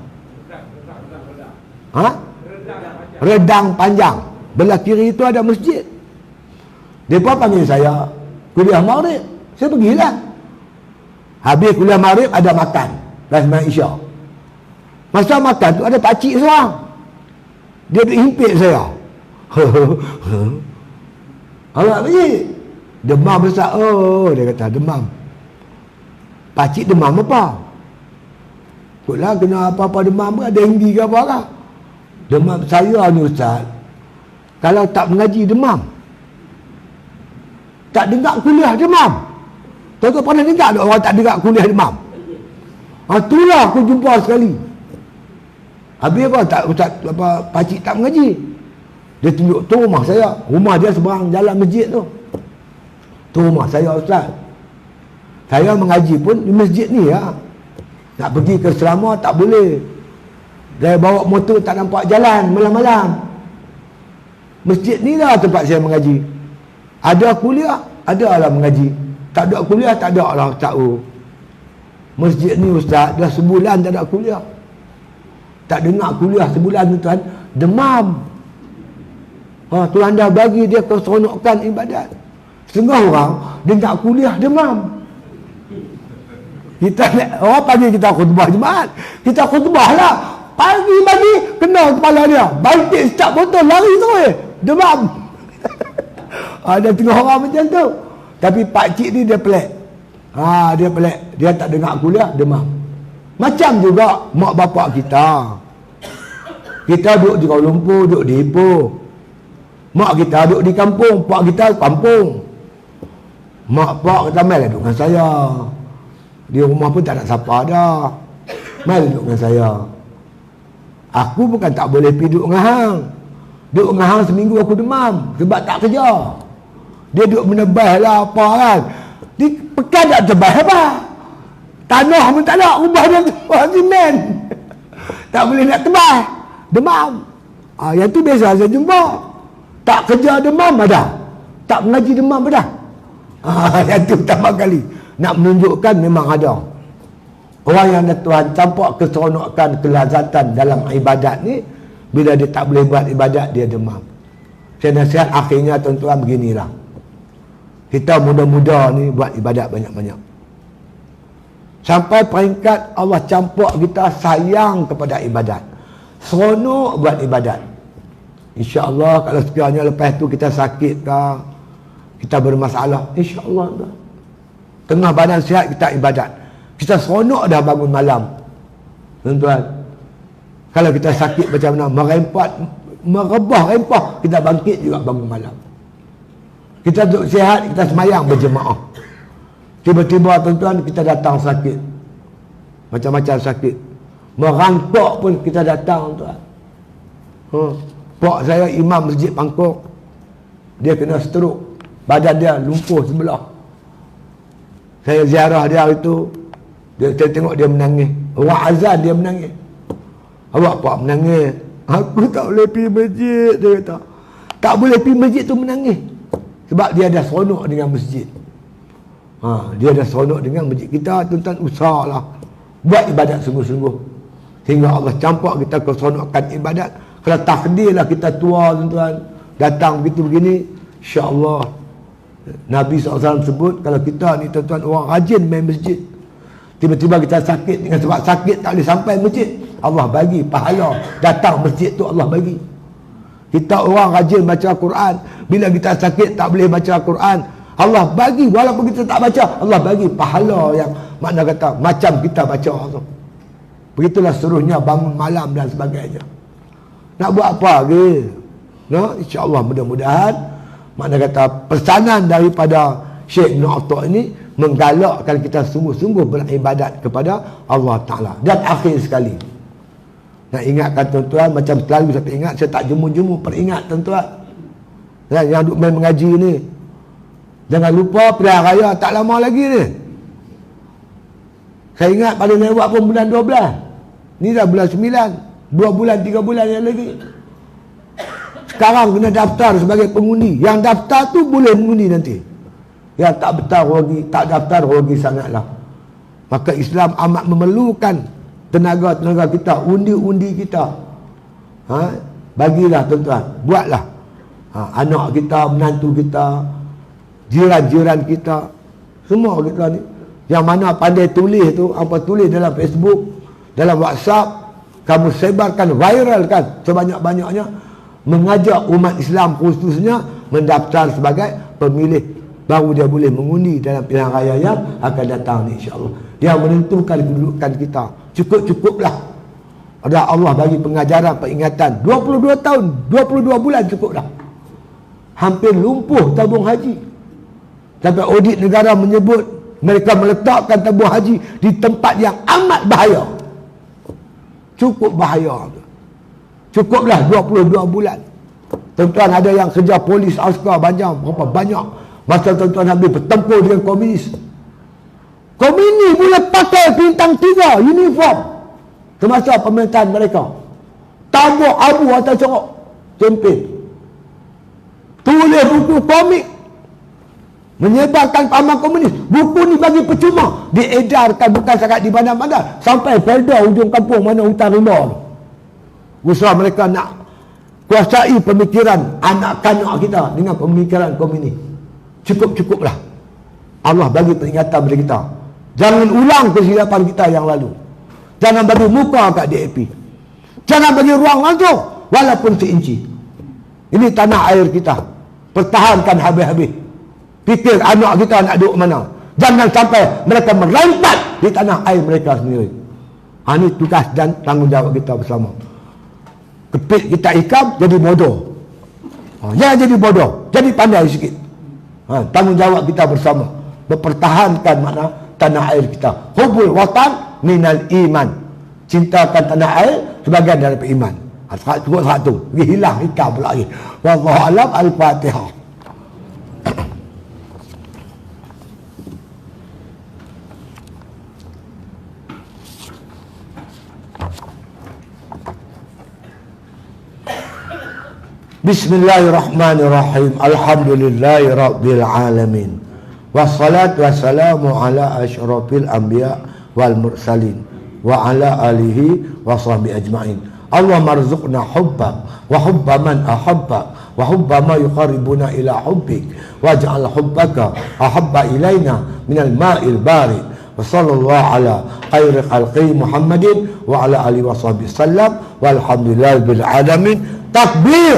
Ha? Rendang panjang. Belah kiri itu ada masjid. Mereka panggil saya kuliah maghrib. Saya pergilah. Habis kuliah maghrib ada makan. Lepas main isyak. Masa makan tu ada pakcik seorang. Dia duk himpit saya. Awak pergi. Demam besar. Oh, dia kata demam. Pakcik demam apa? Kutlah kena apa-apa demam ke? Ada hinggi ke apa lah? Demam saya ni Ustaz. Kalau tak mengaji demam. Tak dengar kuliah demam. Tuan-tuan pernah dengar tak orang tak dengar kuliah demam? Itulah aku jumpa sekali. Habis apa? Tak, Ustaz, apa, pakcik tak mengaji. Dia tunjuk tu rumah saya. Rumah dia seberang jalan masjid tu. Tu rumah saya Ustaz. Saya mengaji pun di masjid ni ya. Nak pergi ke Selama tak boleh. Saya bawa motor tak nampak jalan malam-malam. Masjid ni lah tempat saya mengaji. Ada kuliah, ada lah mengaji. Tak ada kuliah, tak ada lah tahu. Masjid ni Ustaz, dah sebulan tak ada kuliah. Tak dengar kuliah sebulan tu tuan. Demam. Tuhan dah bagi dia keseronokan ibadat. Setengah orang dengar kuliah demam. Kita orang panggil kita khutbah jemaat. Kita khutbah lah. Pagi-pagi kena kepala dia. Bantik secap botol lari terus. Demam. Ada tengah orang macam tu. Tapi pakcik ni dia pelik. Dia pelik. Dia tak dengar kuliah, demam. Macam juga mak bapak kita. Kita duduk di Kuala Lumpur, duduk di Ipoh. Mak kita duduk di kampung, pak kita kampung. Mak pak kata, mai duduk dengan saya. Di rumah pun tak ada siapa dah. Mai duduk dengan saya. Aku bukan tak boleh pergi duduk dengan hang. Duduk dengan hang seminggu aku demam. Sebab tak kerja. Dia duduk menebah lah apa kan. Di pekan tak tebah apa. Tanah pun tak nak. Ubah dia simen. Tak boleh nak tebah. Demam. Yang tu biasa saya jumpa. Tak kerja demam ada. Tak mengaji demam ada. Yang tu pertama kali. Nak menunjukkan memang ada. Orang yang ada Tuhan campak keseronokan, kelazatan dalam ibadat ni, bila dia tak boleh buat ibadat, dia demam. Saya nasihat akhirnya tuan-tuan beginilah. Kita muda-muda ni buat ibadat banyak-banyak. Sampai peringkat Allah campak kita sayang kepada ibadat. Seronok buat ibadat. InsyaAllah kalau sekiranya lepas tu kita sakit ke, kita bermasalah, InsyaAllah tengah badan sihat kita ibadat. Kita seronok dah bangun malam. Tuan-tuan, kalau kita sakit macam mana, merebah-rempah, kita bangkit juga bangun malam. Kita duduk sihat, kita semayang berjemaah. Tiba-tiba tuan-tuan kita datang sakit. Macam-macam sakit. Merangkak pun kita datang tuan. Pak saya imam masjid Pangkok. Dia kena stroke. Badan dia lumpuh sebelah. Saya ziarah dia itu. Saya tengok dia menangis. Orang azan dia menangis. Awak pak menangis. Aku tak boleh pergi masjid, dia kata. Tak boleh pergi masjid tu menangis. Sebab dia ada seronok dengan masjid. Dia ada seronok dengan masjid. Kita tuan-tuan usahalah buat ibadat sungguh-sungguh. Sehingga Allah campak kita keseronokan ibadat. Kalau takdirlah kita tua tuan-tuan, datang begitu begini, insya-Allah Nabi SAW sebut, kalau kita ni tuan-tuan orang rajin main masjid, tiba-tiba kita sakit dengan sebab sakit tak boleh sampai masjid, Allah bagi pahala datang masjid tu, Allah bagi. Kita orang rajin baca Quran, bila kita sakit tak boleh baca Quran, Allah bagi, walaupun kita tak baca, Allah bagi pahala yang makna kata macam kita baca tu. Begitulah seterusnya, bangun malam dan sebagainya. Nak buat apa lagi? No, insya-Allah mudah-mudahan makna kata pesanan daripada Syekh Ibn Atta ini menggalakkan kita sungguh-sungguh beribadat kepada Allah Ta'ala. Dan akhir sekali, nak ingatkan tuan-tuan, macam selalu saya ingat, saya tak jemu-jemu peringat tuan-tuan. Yang duk main mengaji ni, jangan lupa pilihan raya tak lama lagi ni. Saya ingat pada lewat pun bulan 12. Ni dah bulan 9. 2 bulan, 3 bulan yang lagi. Sekarang kena daftar sebagai pengundi. Yang daftar tu boleh mengundi nanti. Yang tak daftar rugi sangatlah. Maka Islam amat memerlukan tenaga-tenaga kita, undi-undi kita. Bagilah tuan-tuan, buatlah. Anak kita, menantu kita, jiran-jiran kita, semua kita ni. Yang mana pandai tulis tu, apa tulis dalam Facebook, dalam WhatsApp, kamu sebarkan, viralkan sebanyak-banyaknya, mengajak umat Islam khususnya mendaftar sebagai pemilih, baru dia boleh mengundi dalam pilihan raya yang akan datang ni, insya-Allah. Dia menentukan kedudukan kita. Cukup-cukuplah. Ada Allah bagi pengajaran, peringatan 22 tahun, 22 bulan cukup dah. Hampir lumpuh tabung haji. Sampai audit negara menyebut mereka meletakkan tabung haji di tempat yang amat bahaya. Cukup bahaya. Cukuplah 22 bulan. Tuan-tuan ada yang kerja polis, askar banyak, berapa banyak. Masa tuan-tuan habis bertempur dengan komunis. Komunis mula pakai bintang 3 uniform semasa pemerintahan mereka. Tabuk abu atas corok kempen. Tulis buku komik menyebarkan pahaman komunis. Buku ni bagi percuma, diedarkan bukan sangat di mana-mana, sampai Felda ujung kampung mana hutan rimau. Usaha mereka nak kuasai pemikiran anak-anak kita dengan pemikiran komunis. Cukup-cukuplah. Allah bagi peringatan kepada kita. Jangan ulang kesilapan kita yang lalu. Jangan bagi muka kat DAP. Jangan bagi ruang langsung walaupun seinci. Ini tanah air kita. Pertahankan habis-habis. Fikir anak kita nak duduk mana. Jangan sampai mereka merampas di tanah air mereka sendiri. Ini tugas dan tanggungjawab kita bersama. Kepit kita ikam jadi bodoh. Jangan jadi bodoh, jadi pandai sikit. Tanggungjawab kita bersama mempertahankan makna tanah air kita. Hubul watan minal iman. Cintakan tanah air sebagian daripada iman. Satu. Hilang hikam pula lagi. Wallahu alam. Al-Fatihah. Bismillahirrahmanirrahim. Alhamdulillahi rabbil alamin. Wassalatu wassalamu ala asyrafil anbiya wal mursalin wa ala alihi wa sahbihi ajma'in. Allahumma rzuqna hubbak wa hubba man ahabbak wa hubba ma yuqarribuna ila hubbik waj'al hubbaka ahabba ilaina minal ma'il barid. Wa sallallahu ala khairi khalqi Muhammadin wa ala alihi wa sahbihi sallam walhamdulillahi bil alamin. Takbir.